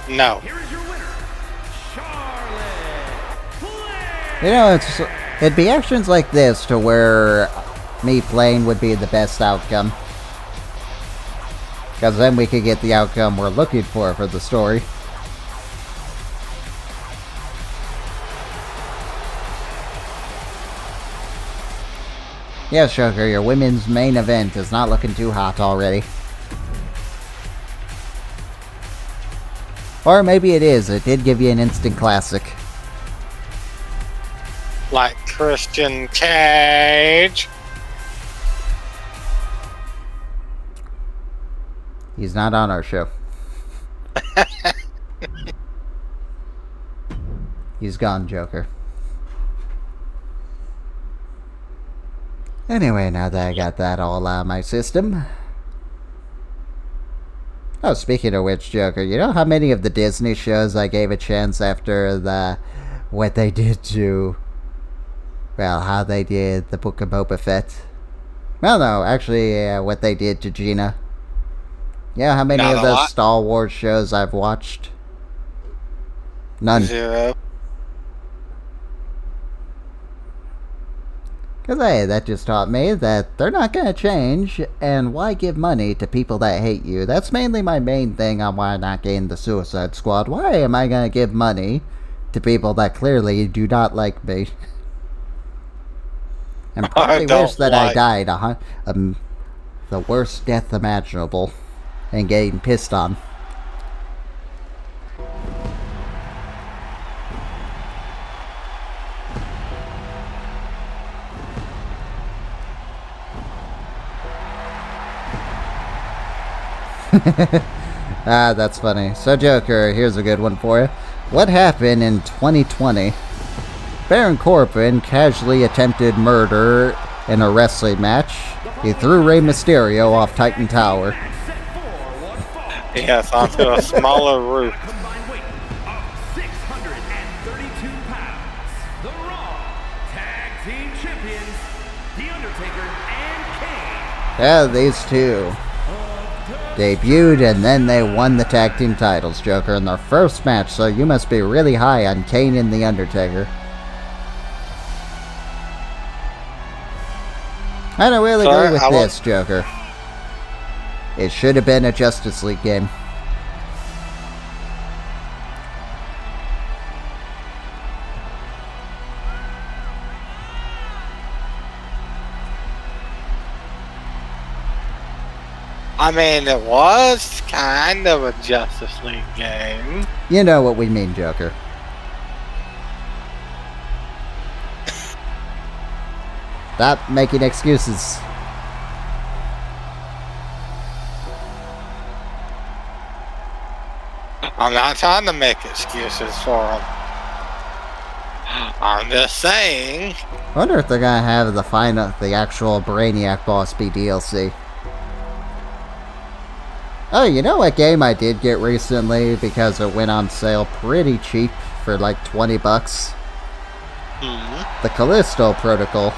No. Here is your winner, Charlotte Flair. You know, it'd be actions like this to where me playing would be the best outcome. Because then we could get the outcome we're looking for the story. Yes, Joker, your women's main event is not looking too hot already. Or maybe it is. It did give you an instant classic. Like Christian Cage. He's not on our show. He's gone, Joker. Anyway, now that I got that all out of my system. Oh, speaking of which, Joker, you know how many of the Disney shows I gave a chance after what they did to, well, how they did the Book of Boba Fett? Well, no, actually, what they did to Gina. Yeah, how many Not of a those lot. Star Wars shows I've watched? None. 0. Because, hey, that just taught me that they're not going to change, and why give money to people that hate you? That's mainly my main thing on why I'm not getting the Suicide Squad. Why am I going to give money to people that clearly do not like me? And probably don't wish that I like- died the worst death imaginable and getting pissed on. Ah, that's funny. So, Joker, here's a good one for you. What happened in 2020? Baron Corbin casually attempted murder in a wrestling match. He threw Rey Mysterio off Titan Tower. Set 4 was fought. Yes, onto a smaller roof. Combined weight of 632 pounds. The Raw Tag Team Champions, The Undertaker and Kane. Yeah, these two debuted and then they won the tag team titles, Joker, in their first match, so you must be really high on Kane and The Undertaker. I don't really Sorry, agree with I this, Joker. It should have been a Justice League game. I mean, it was kind of a Justice League game. You know what we mean, Joker. Stop making excuses. I'm not trying to make excuses for them. I'm just saying. I wonder if they're gonna have the actual Brainiac Boss be DLC. Oh, you know what game I did get recently because it went on sale pretty cheap for like $20? The Callisto Protocol.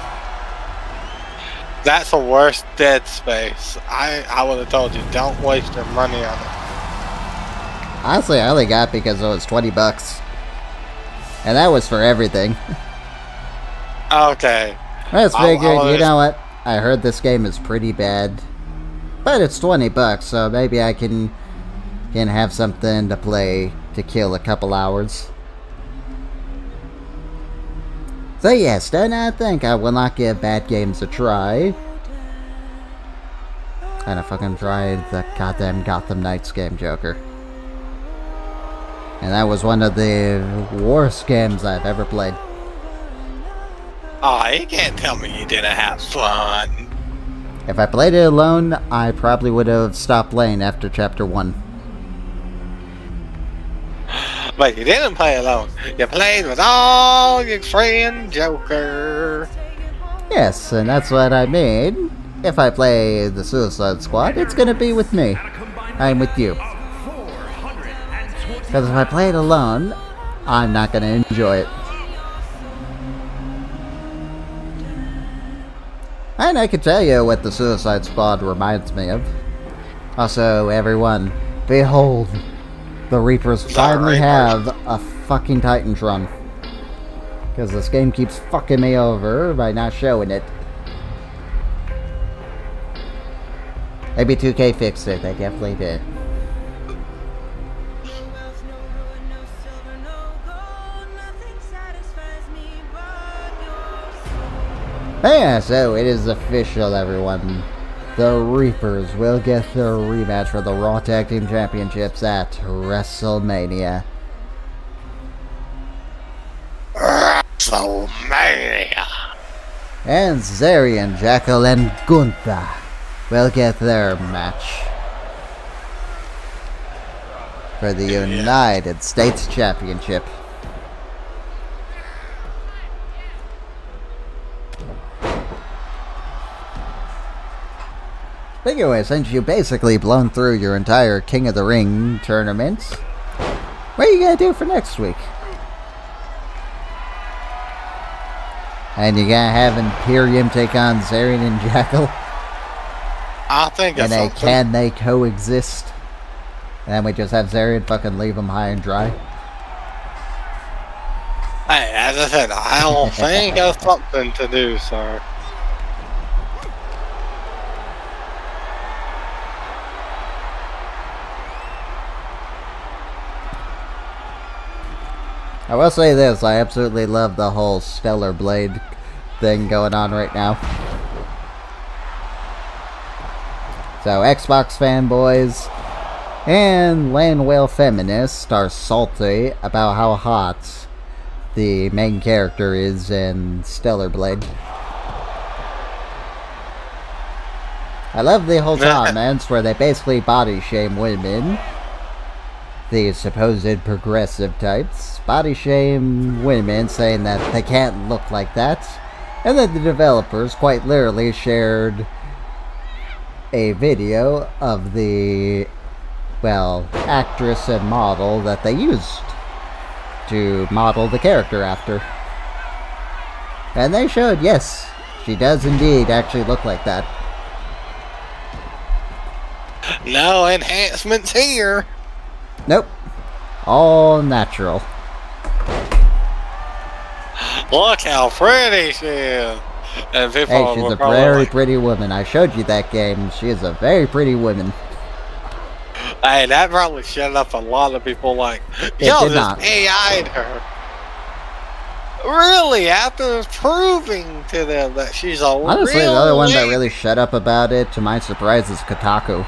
That's the worst Dead Space. I would have told you, don't waste your money on it. Honestly, I only got it because it was $20. And that was for everything. Okay. I just figured, you know what? I heard this game is pretty bad. But it's $20, so maybe I can have something to play to kill a couple hours. So yes, do not think I will not give bad games a try. And I fucking tried the goddamn Gotham Knights game, Joker. And that was one of the worst games I've ever played. Oh, you can't tell me you didn't have fun. If I played it alone, I probably would have stopped playing after Chapter 1. But you didn't play alone. You played with all your friend Joker. Yes, and that's what I mean. If I play the Suicide Squad, it's gonna be with me. I'm with you. Because if I play it alone, I'm not gonna enjoy it. And I can tell you what the Suicide Squad reminds me of. Also, everyone, behold, the Reapers finally have a fucking Titantron. Because this game keeps fucking me over by not showing it. Maybe 2K fixed it, they definitely did. Yeah, so it is official, everyone. The Reapers will get their rematch for the Raw Tag Team Championships at WrestleMania. WrestleMania! And Zarian, Jackal, and Gunther will get their match for the United States Championship. Anyway, since you basically blown through your entire King of the Ring tournament, what are you gonna do for next week? And you gonna have Imperium take on Zarian and Jackal? I think it's And can they coexist? And then we just have Zarian fucking leave them high and dry? Hey, as I said, I don't think it's something to do, sir. I will say this, I absolutely love the whole Stellar Blade thing going on right now. So, Xbox fanboys and land whale feminists are salty about how hot the main character is in Stellar Blade. I love the whole comments where they basically body shame women. The supposed progressive types body shame women, saying that they can't look like that, and then the developers quite literally shared a video of the, well, actress and model that they used to model the character after. And they showed, yes, she does indeed actually look like that. No enhancements here. Nope. All natural. Look how pretty she is. And people Hey, she's were a probably very like, pretty woman. I showed you that game. She is a very pretty woman. hey, that probably shut up a lot of people like, It yo, did just not. AI'd her. Really? After proving to them that she's a Honestly, real the other one that lady. really shut up about it, to my surprise, is Kotaku.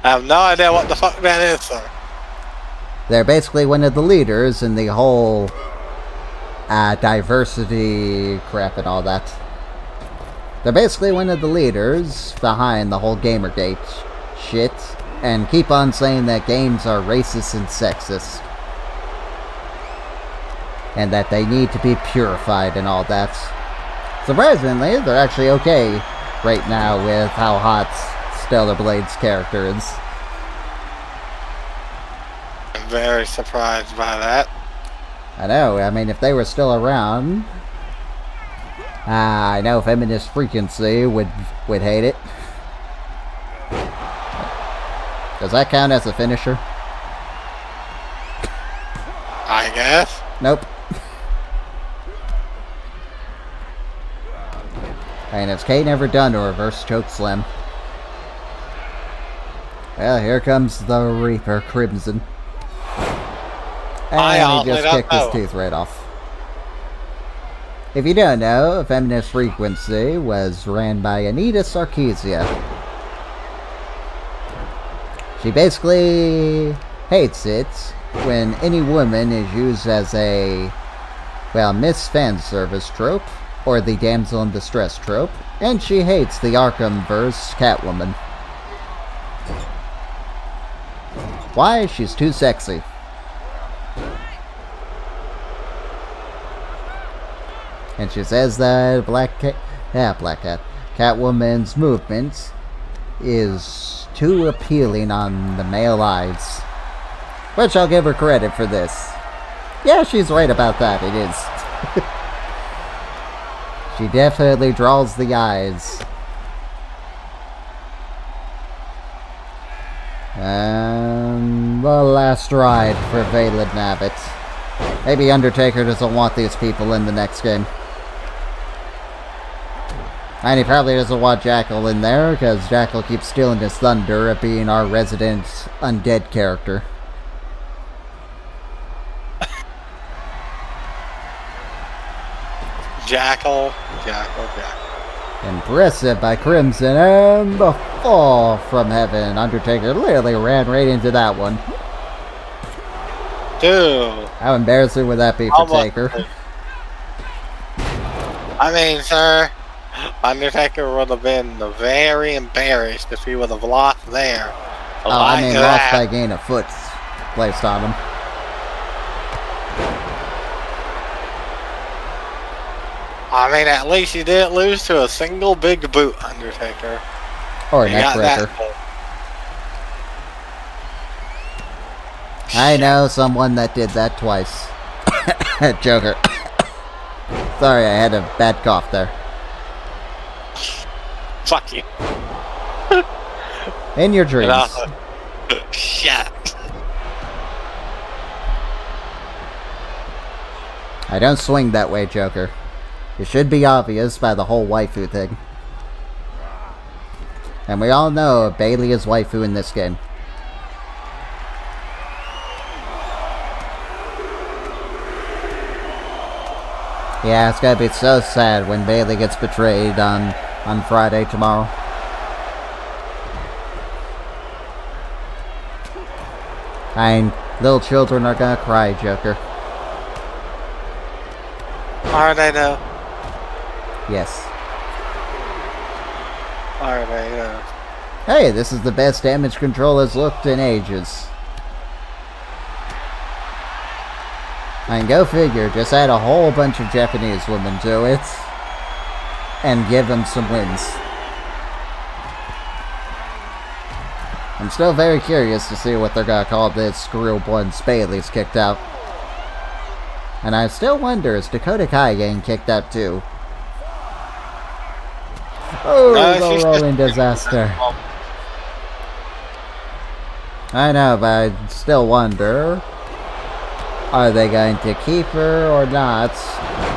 I have no idea what the fuck that is, sir. They're basically one of the leaders in the whole diversity crap and all that. They're basically one of the leaders behind the whole Gamergate shit, and keep on saying that games are racist and sexist. And that they need to be purified and all that. Surprisingly, they're actually okay right now with how hot Stellar Blade's character is. I'm very surprised by that. I know, I mean, if they were still around... I know Feminist Frequency would hate it. Does that count as a finisher? I guess. Nope. And has Kane ever done a reverse choke slam? Well, here comes the Reaper Crimson. And he just kicked his tooth right off. If you don't know, Feminist Frequency was ran by Anita Sarkeesian. She basically hates it when any woman is used as a, well, Miss Fan Service trope, or the damsel in distress trope, and she hates the Arkhamverse Catwoman. Why? She's too sexy. And she says that Catwoman's movement is too appealing on the male eyes. Which I'll give her credit for this. Yeah, she's right about that, it is. She definitely draws the eyes. And the last ride for Valen Abbott. Maybe Undertaker doesn't want these people in the next game. And he probably doesn't want Jackal in there, because Jackal keeps stealing his thunder of being our resident undead character. Jackal. Impressive by Crimson, and the fall from heaven. Undertaker literally ran right into that one. Dude. How embarrassing would that be for Taker? I mean, sir, Undertaker would have been very embarrassed if he would have lost there. Oh, I mean, lost by gain of foot placed on him. I mean, at least he didn't lose to a single big boot, Undertaker. Or a neck breaker. I know someone that did that twice. Joker. Sorry, I had a bad cough there. Fuck you. In your dreams. Shit. I don't swing that way, Joker. It should be obvious by the whole waifu thing. And we all know Bayley is waifu in this game. Yeah, it's gonna be so sad when Bayley gets betrayed on Friday tomorrow. And little children are gonna cry, Joker. Are they though? Yes. Are they? Hey, this is the best damage control has looked in ages. And go figure, just add a whole bunch of Japanese women to it, and give them some wins. I'm still very curious to see what they're gonna call this group once Bayley's kicked out. And I still wonder, is Dakota Kai getting kicked out too? Oh, the rolling disaster. I know, but I still wonder, are they going to keep her or not?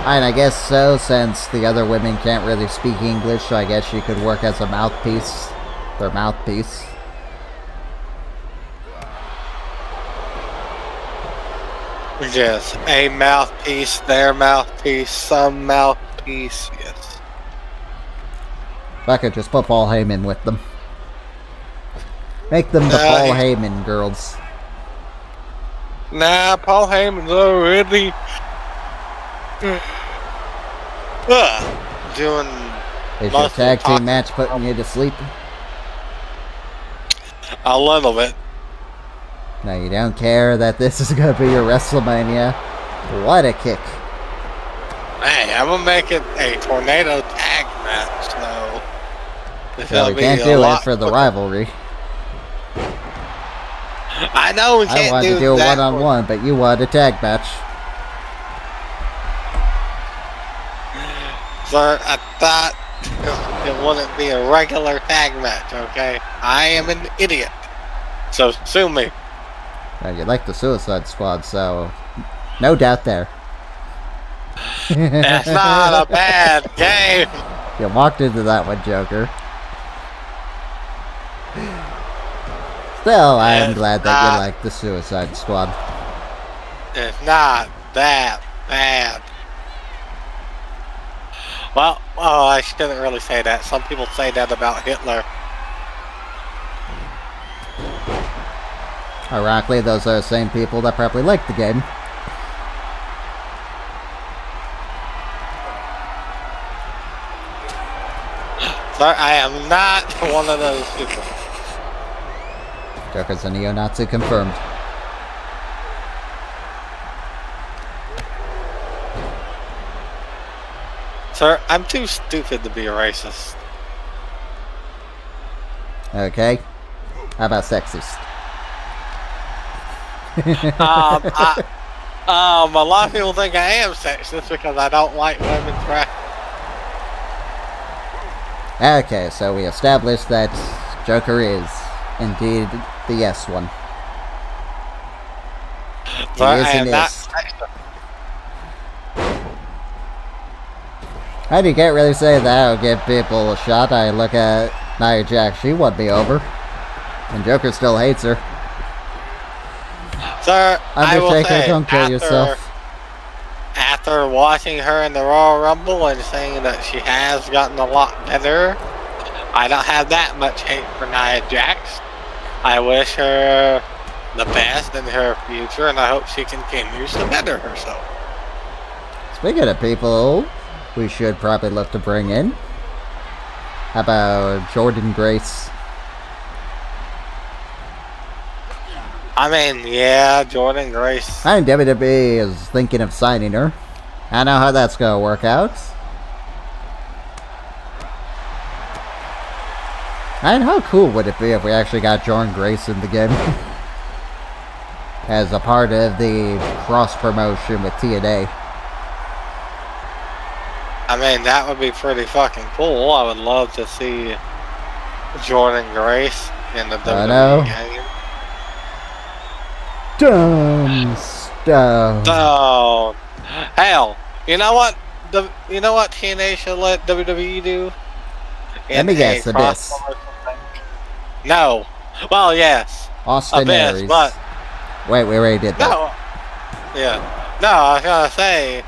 And I guess so, since the other women can't really speak English, so I guess she could work as a mouthpiece. Their mouthpiece. Yes, a mouthpiece, their mouthpiece, some mouthpiece, yes. I could just put Paul Heyman with them. Make them the Paul Heyman girls. Nah, Paul Heyman's already doing. Is your tag team match putting you to sleep? A little bit. No, you don't care that this is going to be your WrestleMania. What a kick. Hey, I'm going to make it a tornado tag match, so. It's Well, gonna we be can't a do it lot for the quicker. rivalry. I know we I can't wanted to do a that. one-on-one, but you wanted a tag match. Sir, I thought it wouldn't be a regular tag match, okay? I am an idiot. So sue me. Well, you like the Suicide Squad, so no doubt there. That's not a bad game. You walked into that one, Joker. Still, I am glad that you like the Suicide Squad. It's not that bad. Well, I shouldn't really say that. Some people say that about Hitler. Ironically, those are the same people that probably like the game. Sir, I am not one of those people. Joker's a neo-Nazi confirmed. Sir, I'm too stupid to be a racist. Okay. How about sexist? A lot of people think I am sexist because I don't like women's wrestling. Okay, so we established that Joker is indeed the yes one. Sir, I am an not ist. sexist. And you can't really say that. I'll give people a shot. I look at Nia Jax, she won me over. And Joker still hates her. Sir, I will Undertaker, say, don't kill yourself. after watching her in the Royal Rumble and saying that she has gotten a lot better, I don't have that much hate for Nia Jax. I wish her the best in her future, and I hope she continues to better herself. Speaking of people we should probably look to bring in, how about Jordan Grace? I mean, yeah, Jordan Grace. I think WWE is thinking of signing her. I know how that's gonna work out. And how cool would it be if we actually got Jordan Grace in the game? As a part of the cross-promotion with TNA. I mean, that would be pretty fucking cool. I would love to see Jordan Grace in the WWE game. Stone. So, hell, you know what? You know what TNA should let WWE do? Let me guess, Abyss. No. Well, yes. Austin Abyss, Aries. but wait, we already did that. no. Yeah. No, I was gonna say,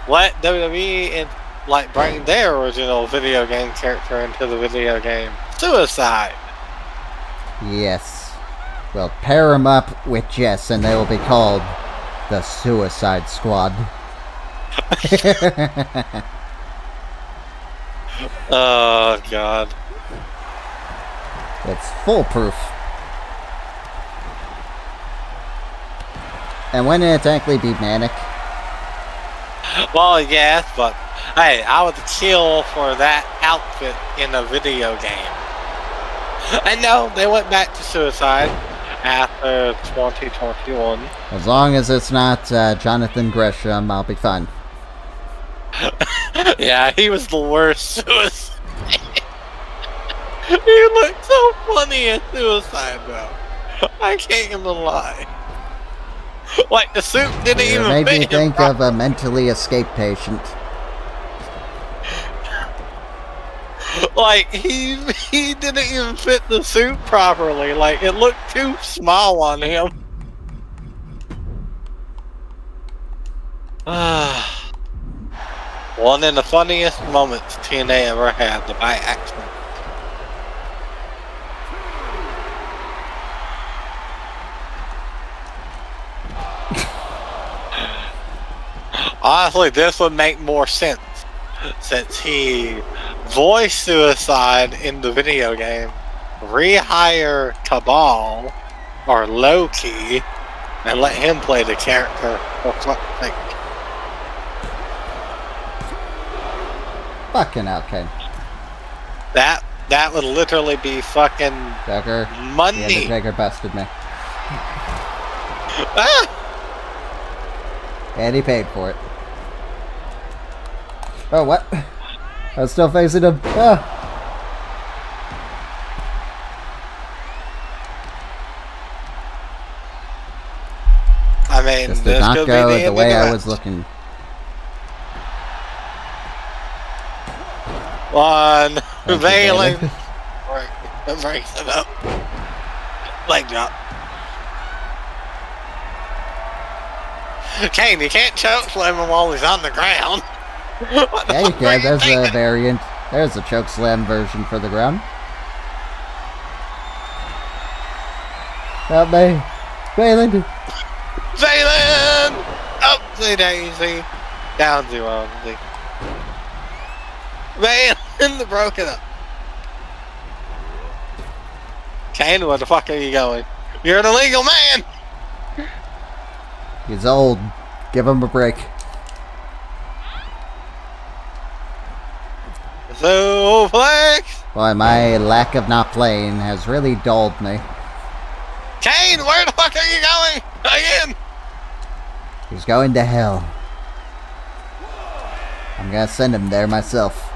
let WWE and like bring their original video game character into the video game. Suicide. Yes. We'll pair them up with Jess, and they will be called the Suicide Squad. Oh God. It's foolproof. And wouldn't it technically be Manic? Well, yes, but hey, I would kill for that outfit in a video game. And no, they went back to Suicide after 2021. As long as it's not Jonathan Gresham, I'll be fine. Yeah, he was the worst Suicide. He looked so funny in Suicide, though. I can't even lie. Like, the suit didn't It even made me fit him think of a mentally escaped patient. Like, he didn't even fit the suit properly. Like, it looked too small on him. One of the funniest moments TNA ever had, by accident. Honestly, this would make more sense since he voiced Suicide in the video game. Rehire Cabal or Loki and let him play the character. For fuck's sake. Fucking hell, Ken. That That would literally be fucking Joker. money. The Undertaker busted me. Ah! And he paid for it. Oh, what? I was still facing him. Ah. I mean, This did this not could go be the way I match. was looking. One, Thank you, Valen. Valen. Breaks it up. Leg drop. Kane, you can't choke slam him while he's on the ground. What the Yeah, you fuck were can. There's a thinking? variant. There's a choke slam version for the ground. Help me. Valen. Valen! Upsy daisy. Down 0. Valen broke it up. Kane, where the fuck are you going? You're an illegal man! He's old. Give him a break. Suplex! Boy, my lack of not playing has really dulled me. Kane, where the fuck are you going? Again! He's going to hell. I'm gonna send him there myself.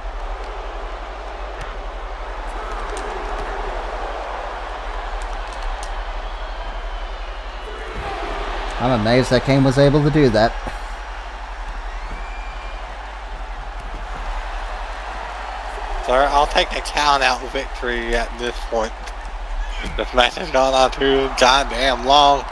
I'm amazed that Kane was able to do that. Sir, I'll take a count-out victory at this point. This match has gone on too goddamn long.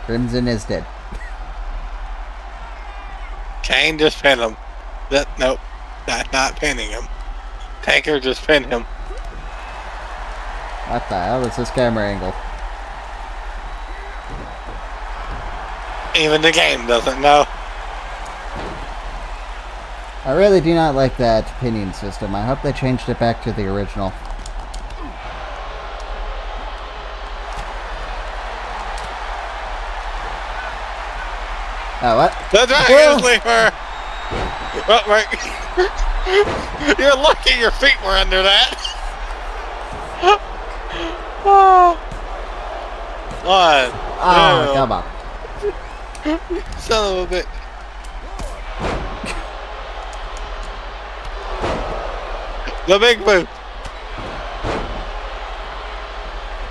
Crimson is dead. Kane just pinned him. Nope, that's not pinning him. Taker just pinned him. What the hell is this camera angle? Even the game doesn't know. I really do not like that pinning system. I hope they changed it back to the original. Oh, what? The Dragon Sleeper! Oh, right. You're lucky your feet were under that. One. Oh, two. come on. Son of a bitch. The big boot.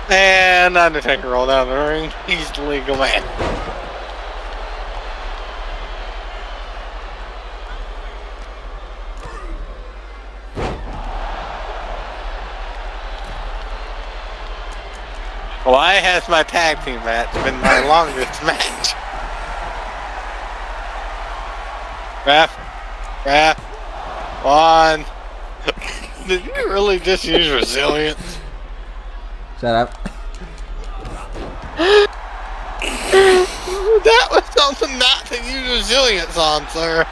And Undertaker rolled down the ring. He's the legal man. Why has my tag team match been my longest match? Ref. One. Did you really just use resilience? Shut up. That was something not to use resilience on, sir.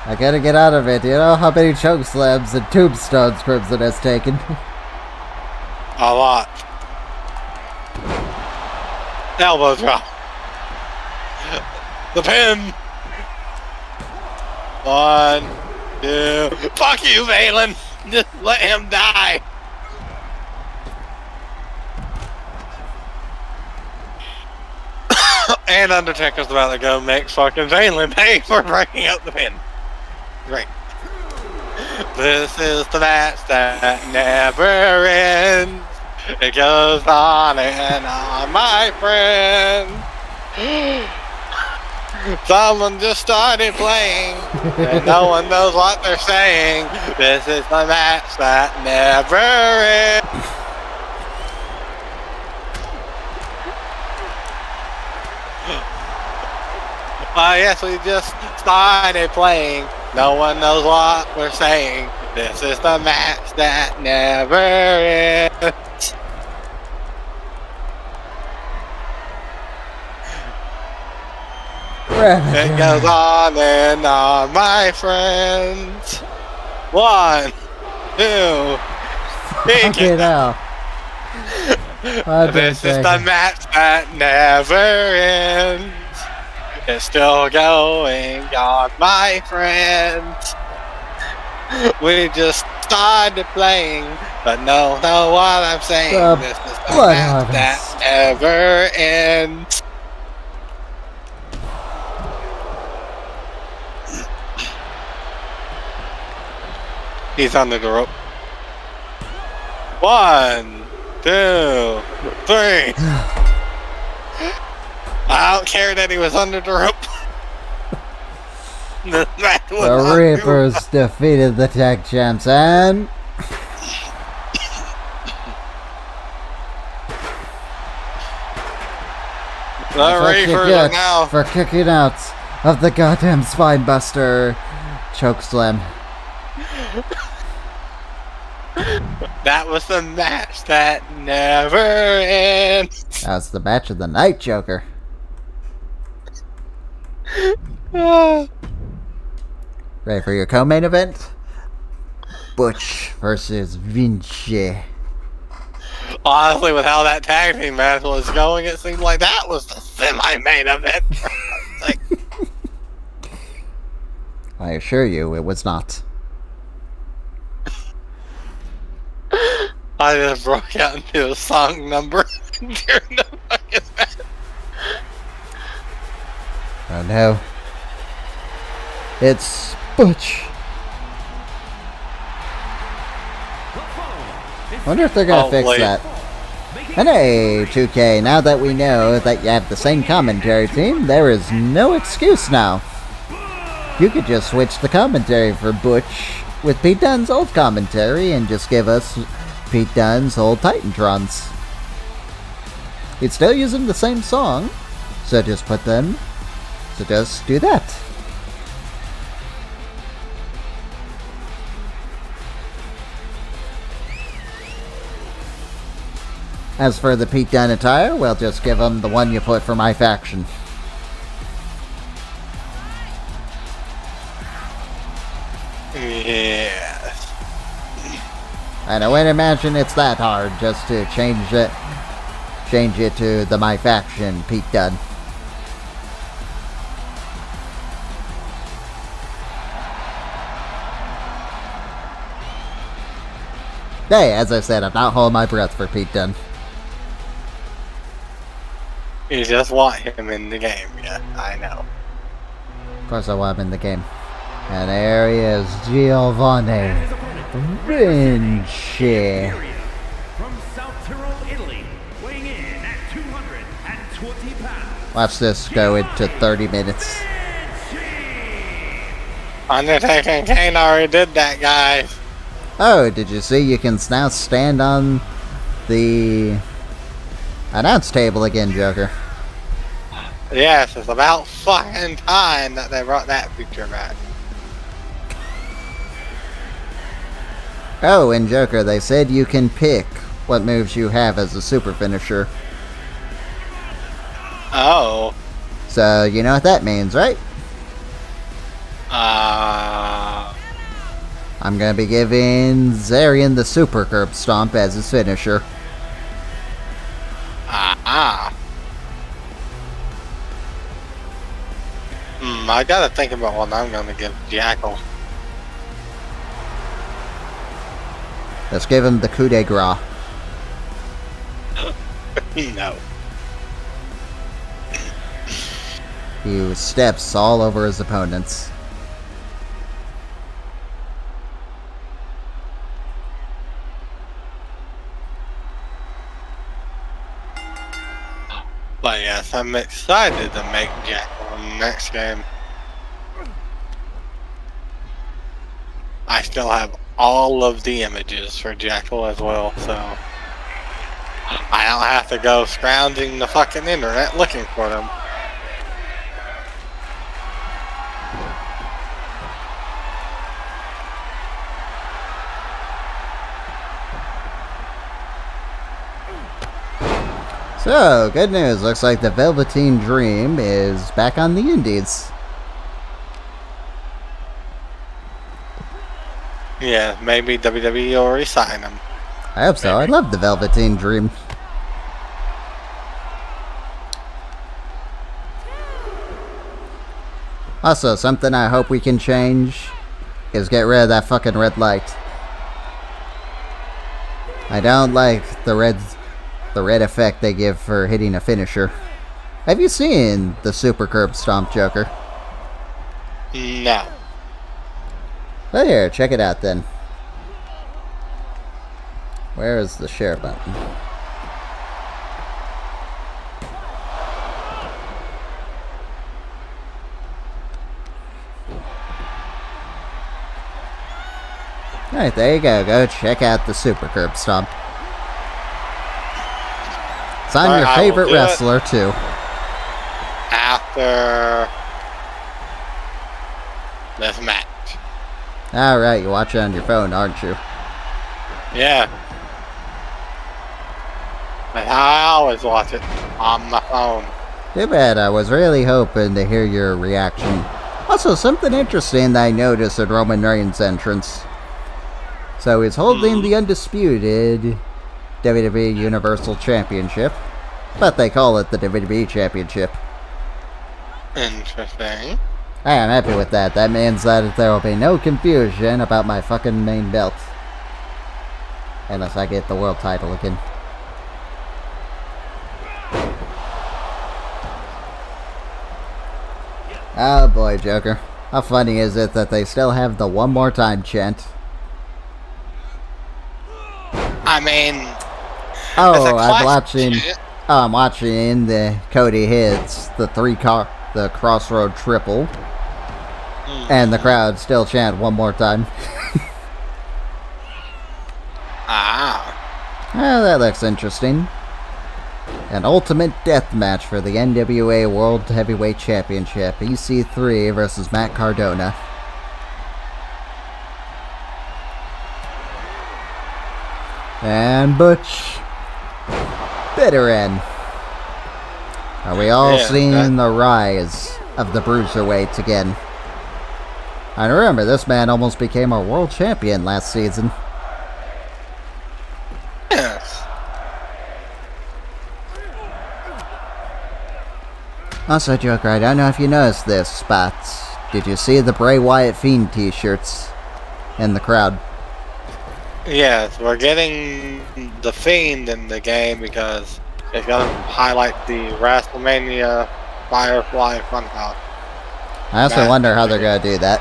I gotta get out of it. You know how many choke slams and tombstones Crimson has taken? A lot. Elbow drop. The pin. One, two. Fuck you, Valen. Just let him die. And Undertaker's about to go make fucking Valen pay for breaking up the pin. Great. This is the match that never ends. It goes on and on, my friend. Someone just started playing, and no one knows what they're saying. This is the match that never ends. Yes, we just started playing. No one knows what we're saying. This is the match that never ends. It goes on and on, my friends. One, two, Okay, now. This is the match that never ends. It's still going on, my friends. We just started playing, but know what I'm saying. The This is the Blood match that Harvest. never ends. He's under the rope. 1, 2, 3. I don't care that he was under the rope. The match was The on Reapers defeated the tag champs and The that's what you Reapers are get now. for kicking out of the goddamn Spinebuster chokeslam. That was the match that never ends. That's the match of the night, Joker. Ready for your co-main event? Butch versus Vinci. Honestly, with how that tag team match was going, it seemed like that was the semi-main event. Like, I assure you, it was not. I just broke out into a song number during the fucking match. Oh no. It's Butch. Wonder if they're gonna fix Hopefully. that. And hey, 2K, now that we know that you have the same commentary team, there is no excuse now. You could just switch the commentary for Butch with Pete Dunne's old commentary and just give us Pete Dunne's old Titantrons. You'd still using the same song, so just do that. As for the Pete Dunne attire, well, just give him the one you put for my faction. Yes. And I wouldn't imagine it's that hard just to change it to the my faction Pete Dunne. Hey, as I said, I'm not holding my breath for Pete Dunne. You just want him in the game, yeah, I know. Of course I want him in the game. And there he is, Giovanni Vinci. From South Tyrol, Italy, weighing in at 220 pounds. Watch this go into 30 minutes. Undertaker and Kane already did that, guys. Oh, did you see you can now stand on the announce table again, Joker? Yes, it's about fucking time that they brought that feature back. Oh, in Joker, they said you can pick what moves you have as a super finisher. Oh. So, you know what that means, right? I'm gonna be giving Zarian the super curb stomp as his finisher. I gotta think about what I'm gonna give Jackal. Let's give him the coup de grace. No. He steps all over his opponents. But yes, I'm excited to make Jackal in the next game. I still have all of the images for Jackal as well, so I don't have to go scrounging the fucking internet looking for them. So, good news. Looks like the Velveteen Dream is back on the Indies. Yeah, maybe WWE will re-sign him. I hope so. I love the Velveteen Dream. Also, something I hope we can change is get rid of that fucking red light. I don't like the red effect they give for hitting a finisher. Have you seen the Super Curb Stomp, Joker? No. Oh, here, check it out then. Where is the share button? Alright, there you go. Go check out the Super Curb Stomp. It's on your favorite wrestler, too. After this match. Alright, you watch it on your phone, aren't you? Yeah. That's how I always watch it. On my phone. Too bad. I was really hoping to hear your reaction. Also, something interesting that I noticed at Roman Reigns' entrance. So he's holding the undisputed WWE Universal Championship, but they call it the WWE Championship. Interesting. I am happy with that. That means that there will be no confusion about my fucking main belt. Unless I get the world title again. Oh boy, Joker. How funny is it that they still have the one more time chant? I mean, oh, I'm watching the Cody hits the the crossroad triple, and the crowd still chant one more time. Oh, that looks interesting. An ultimate death match for the NWA World Heavyweight Championship, EC3 versus Matt Cardona. And Butch Bitterin. Are we all seeing the rise of the Bruiserweights again? And remember, this man almost became our world champion last season. yes. Also, Joker, I don't know if you noticed this, but did you see the Bray Wyatt Fiend t-shirts in the crowd? Yes, we're getting the Fiend in the game because it's going to highlight the WrestleMania Firefly Funhouse. I also wonder how they're going to do that.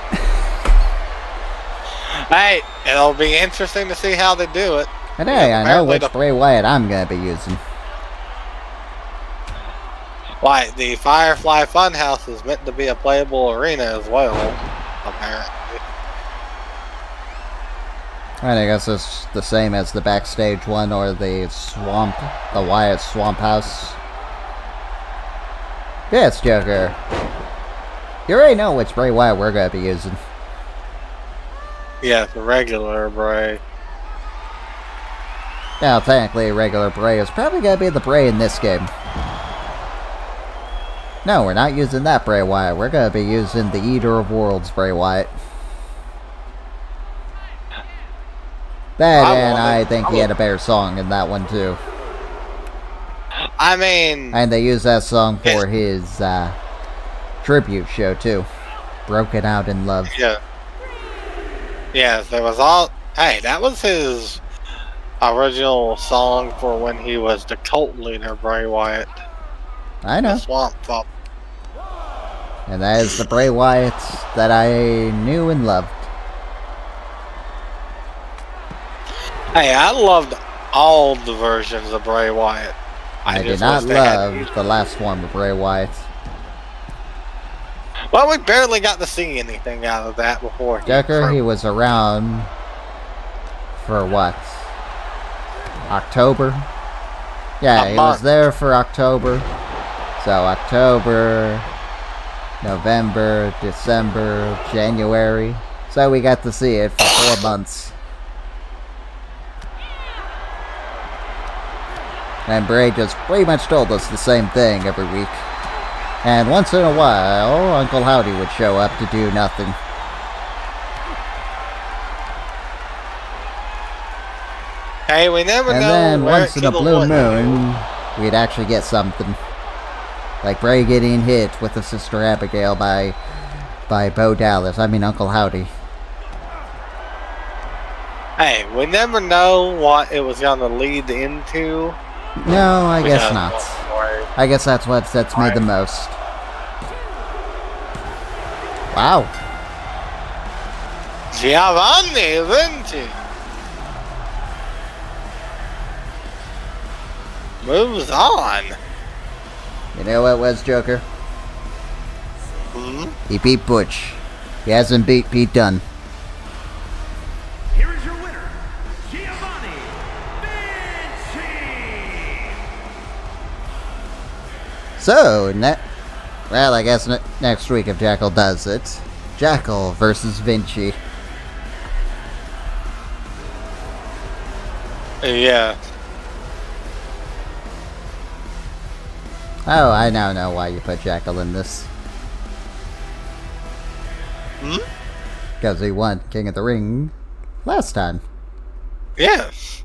Hey, it'll be interesting to see how they do it. And hey, I know which Bray Wyatt I'm going to be using. Like, the Firefly Funhouse is meant to be a playable arena as well, apparently. And I guess it's the same as the backstage one or the Wyatt Swamp House. Yes, Joker. You already know which Bray Wyatt we're going to be using. Yeah, the regular Bray. Now, technically, regular Bray is probably going to be the Bray in this game. No, we're not using that Bray Wyatt. We're going to be using the Eater of Worlds Bray Wyatt. And I think he had a better song in that one, too. I mean... And they used that song for his tribute show, too. Broken Out in Love. Yeah. Yes, there was all... Hey, that was his original song for when he was the cult leader, Bray Wyatt. I know. The Swamp Thought. And that is the Bray Wyatt that I knew and loved. Hey, I loved all the versions of Bray Wyatt. I did not love the last one of Bray Wyatt. Well, we barely got to see anything out of that before. Joker, he was around for what? October? Yeah, he was there for October. So October, November, December, January. So we got to see it for 4 months. And Bray just pretty much told us the same thing every week. And once in a while, Uncle Howdy would show up to do nothing. Hey, we never know. And then where once in a blue moon, we'd actually get something. Like Bray getting hit with the Sister Abigail by by Bo Dallas. I mean, Uncle Howdy. Hey, we never know what it was going to lead into. No, I guess because- not. I guess that's what's made the most. Wow. Giovanni Vinci moves on. You know what was Joker? Hmm? He beat Butch. He hasn't beat Pete Dunne. Here is your winner, Giovanni Vinci. So, well, I guess next week if Jackal does it. Jackal versus Vinci. Yeah. Oh, I now know why you put Jackal in this. Hmm? Because he won King of the Ring last time. Yes.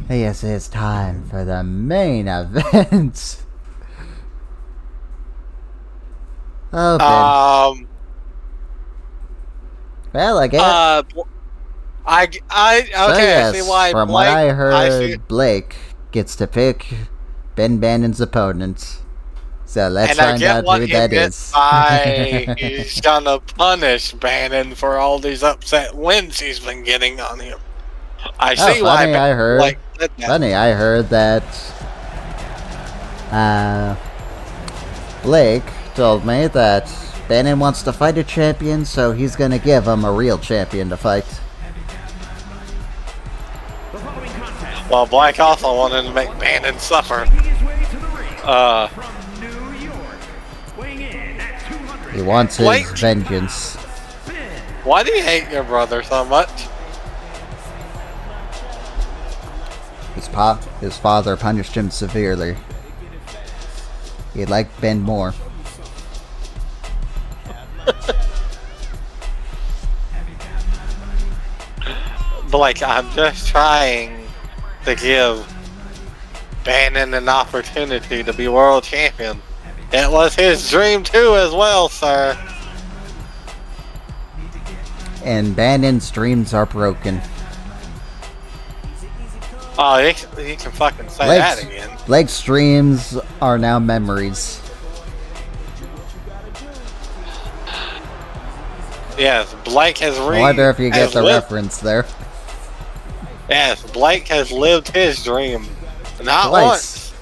Yes, it's time for the main event. Open. Well, I guess. Okay, so I see why from Blake, what I heard, see- Blake gets to pick Ben Bannon's opponent. So let's and I find get out what who he that meant is. by he's gonna punish Bannon for all these upset wins he's been getting on him. I see why. funny, I heard. Blake said that. Funny, I heard that Blake told me that Bannon wants to fight a champion, so he's gonna give him a real champion to fight. The following contest, Well, Blake also wanted to make Bannon suffer. making his way to the ring from New York, weighing in at 200. He wants his Blake- vengeance. Why do you hate your brother so much? His father punished him severely. He liked Ben more. Blake, I'm just trying to give Bannon an opportunity to be world champion. It was his dream too as well, sir. And Bannon's dreams are broken. Oh, you can fucking say that again. Blake's dreams are now memories. Yes, Blake has I wonder if you get the reference there. Yes, Blake has lived his dream. Not Twice. once.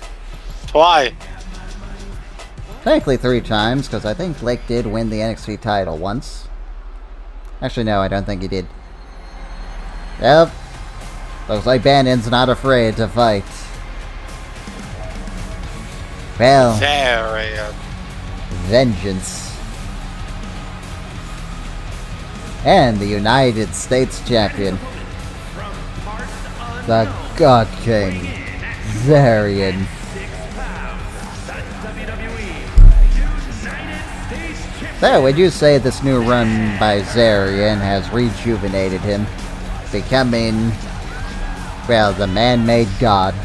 Twice. Technically 3 times, because I think Blake did win the NXT title once. Actually, no, I don't think he did. Yep. Looks like Bannon's not afraid to fight. Well, Zarian. vengeance. And the United States Champion, the God King, Zarian. So, would you say this new run by Zarian has rejuvenated him, becoming, well, the man-made god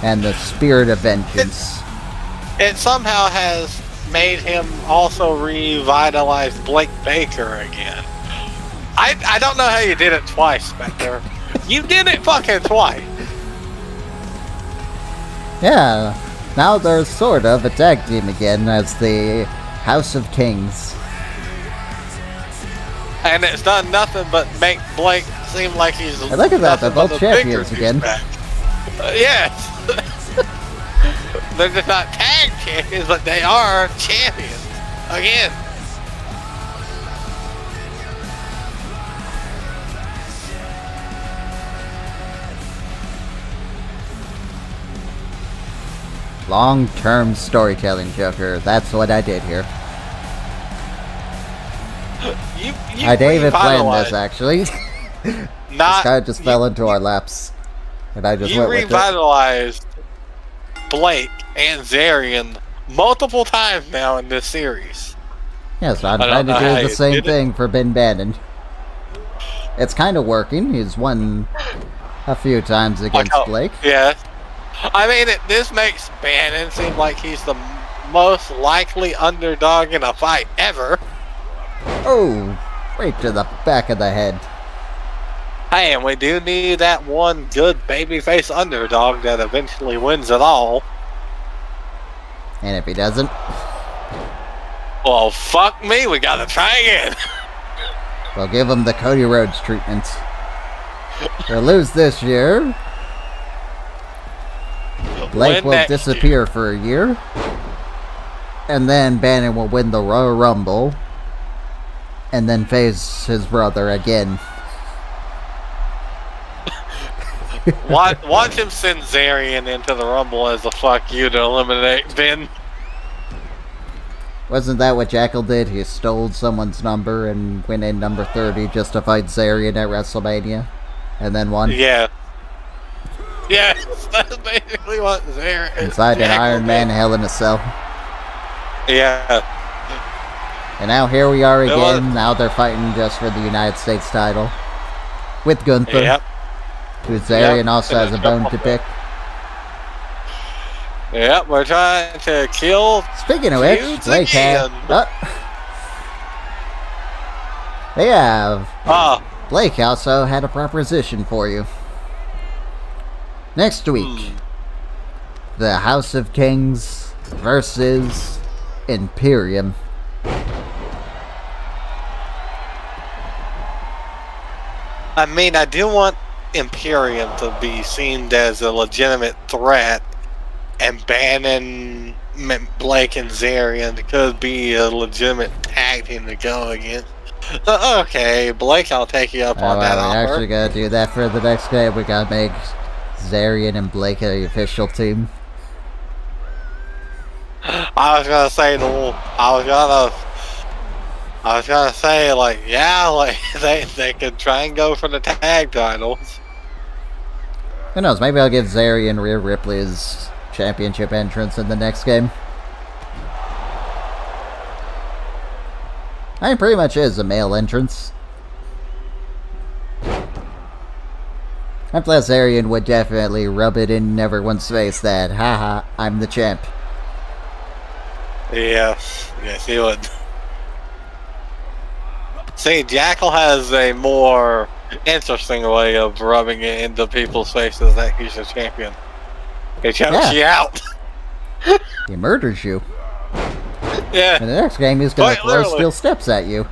and the spirit of vengeance? It somehow has made him also revitalize Blake Baker again. I don't know how you did it twice, Spectre. You did it fucking twice. Yeah, now they're sort of a tag team again as the House of Kings. And it's done nothing but make Blake seem like he's. Hey, look at that, they're nothing but both a bigger champions again. douchebag. Yes. They're just not tag champions, but they are champions. Again. Long-term storytelling, Joker. That's what I did here. You I David planned this, revitalized- actually. This Not, guy just fell into our laps. And I just you went with it. revitalized Blake and Zarian multiple times now in this series. Yes, I'm I trying don't to know how do the you same did it. thing for Ben Bannon. It's kind of working. He's won a few times against Blake. Yeah. I mean, this makes Bannon seem like he's the most likely underdog in a fight ever. Oh, right to the back of the head. Hey, and we do need that one good babyface underdog that eventually wins it all. And if he doesn't, Well, fuck me, we gotta try again. we'll give him the Cody Rhodes treatment. He'll lose this year. Blake Win will next disappear for a year. And then Bannon will win the Royal Rumble. And then face his brother again. Watch him send Zarian into the Rumble as a fuck you to eliminate Ben. Wasn't that what Jackal did? He stole someone's number and went in number 30 just to fight Zarian at WrestleMania. And then won. Yeah. Yes, that's basically what Zarian Inside an Iron Man Hell in a Cell. Yeah. And now here we are again. Now they're fighting just for the United States title. With Gunther. Yep. Who Zarian also has a bone to pick. Yep, we're trying to kill. Speaking of which, feuds Blake again. They have. Ah, Blake also had a proposition for you. Next week, the House of Kings versus Imperium. I mean, I do want Imperium to be seen as a legitimate threat, and Bannon, Blake, and Zarian could be a legitimate tag team to go against. Okay, Blake, I'll take you up on that We offer. actually gotta do that for the next game. We gotta make Zarian and Blake the official team. I was gonna say like, yeah, like they could try and go for the tag titles. Who knows? Maybe I'll give Zarian Rhea Ripley's championship entrance in the next game. I mean, pretty much is a male entrance. And plus, Zarian would definitely rub it in everyone's face that, haha, I'm the champ. Yes, he would. See, Jackal has a more interesting way of rubbing it into people's faces that he's a champion. He chokes you out. He murders you. Yeah. In the next game, he's gonna Quite throw literally. steel steps at you.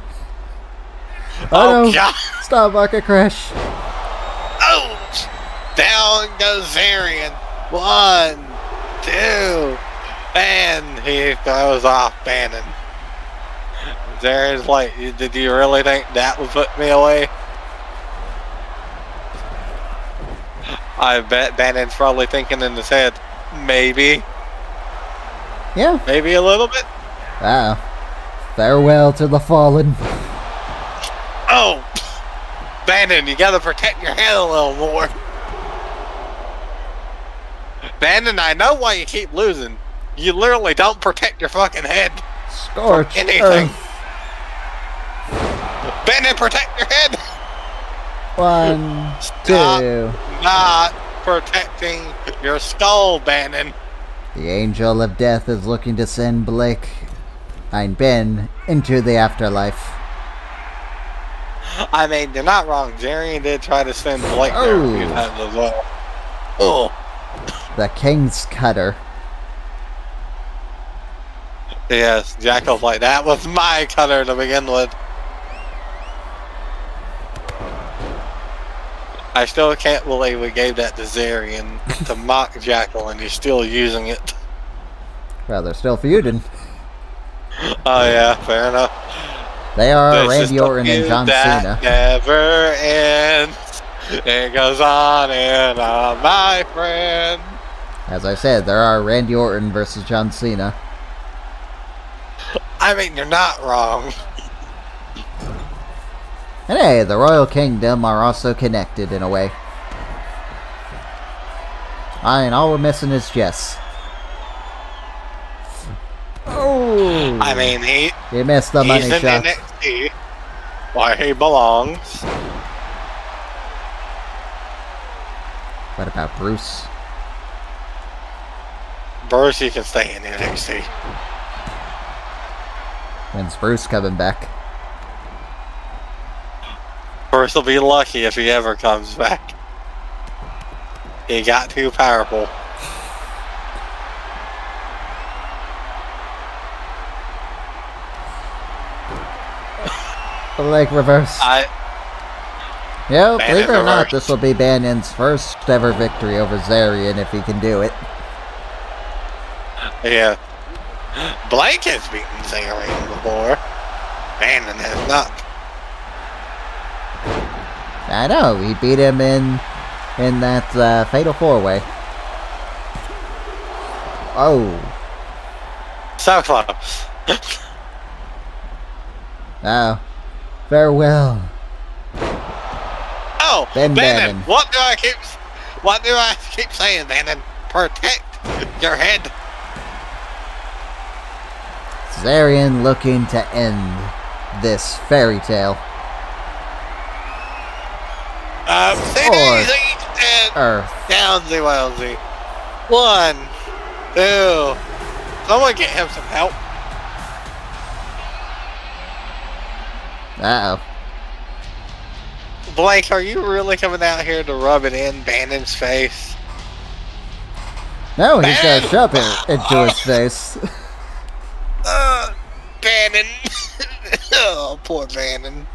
Oh, no. God. Stop bucket crash. Oh! Down goes Zarian. 1, 2, and he throws off Bannon. Zarian's like, did you really think that would put me away? I bet Bannon's probably thinking in his head, maybe. Yeah. Maybe a little bit. Wow. Farewell to the fallen. Oh! Bannon, you gotta protect your head a little more. Bannon, I know why you keep losing. You literally don't protect your fucking head. Scorch Anything. Earth. Bannon, protect your head! 1, Stop 2. not protecting your skull, Bannon. The Angel of Death is looking to send Blake and Ben into the afterlife. I mean, you're not wrong. Zarian did try to send Blake there a few times as well. Oh. The King's Cutter. Yes, Jackal's like, that was my cutter to begin with. I still can't believe we gave that to Zarian to mock Jackal and he's still using it. Well, they're still feuding. Oh yeah, fair enough. They are This is Randy the Orton and feud John that Cena. never ends. It goes on and on, my friend. As I said, there are Randy Orton versus John Cena. I mean, you're not wrong. And hey, the Royal Kingdom are also connected in a way. And all we're missing is Jess. Oh! I mean, He missed the money he's in shot. NXT where he belongs. What about Bruce? Bruce, you can stay in NXT. When's Bruce coming back? Universe will be lucky if he ever comes back. He got too powerful. The leg reverse. Yeah, believe it or not, this will be Bannon's first ever victory over Zarian if he can do it. Yeah. Blake has beaten Zarian before. Bannon has not. I know, he beat him in that Fatal 4-Way. Oh. So close. Oh. Farewell. Oh, Ben Bannon. Bannon. What do I keep saying, Bannon? Protect your head. Zarian looking to end this fairy tale. Earth. Downsy Wellsy. 1, 2. Someone get him some help. Uh-oh. Blake, are you really coming out here to rub it in Bannon's face? No, he's gonna shove it into his face. Bannon. Oh, poor Bannon.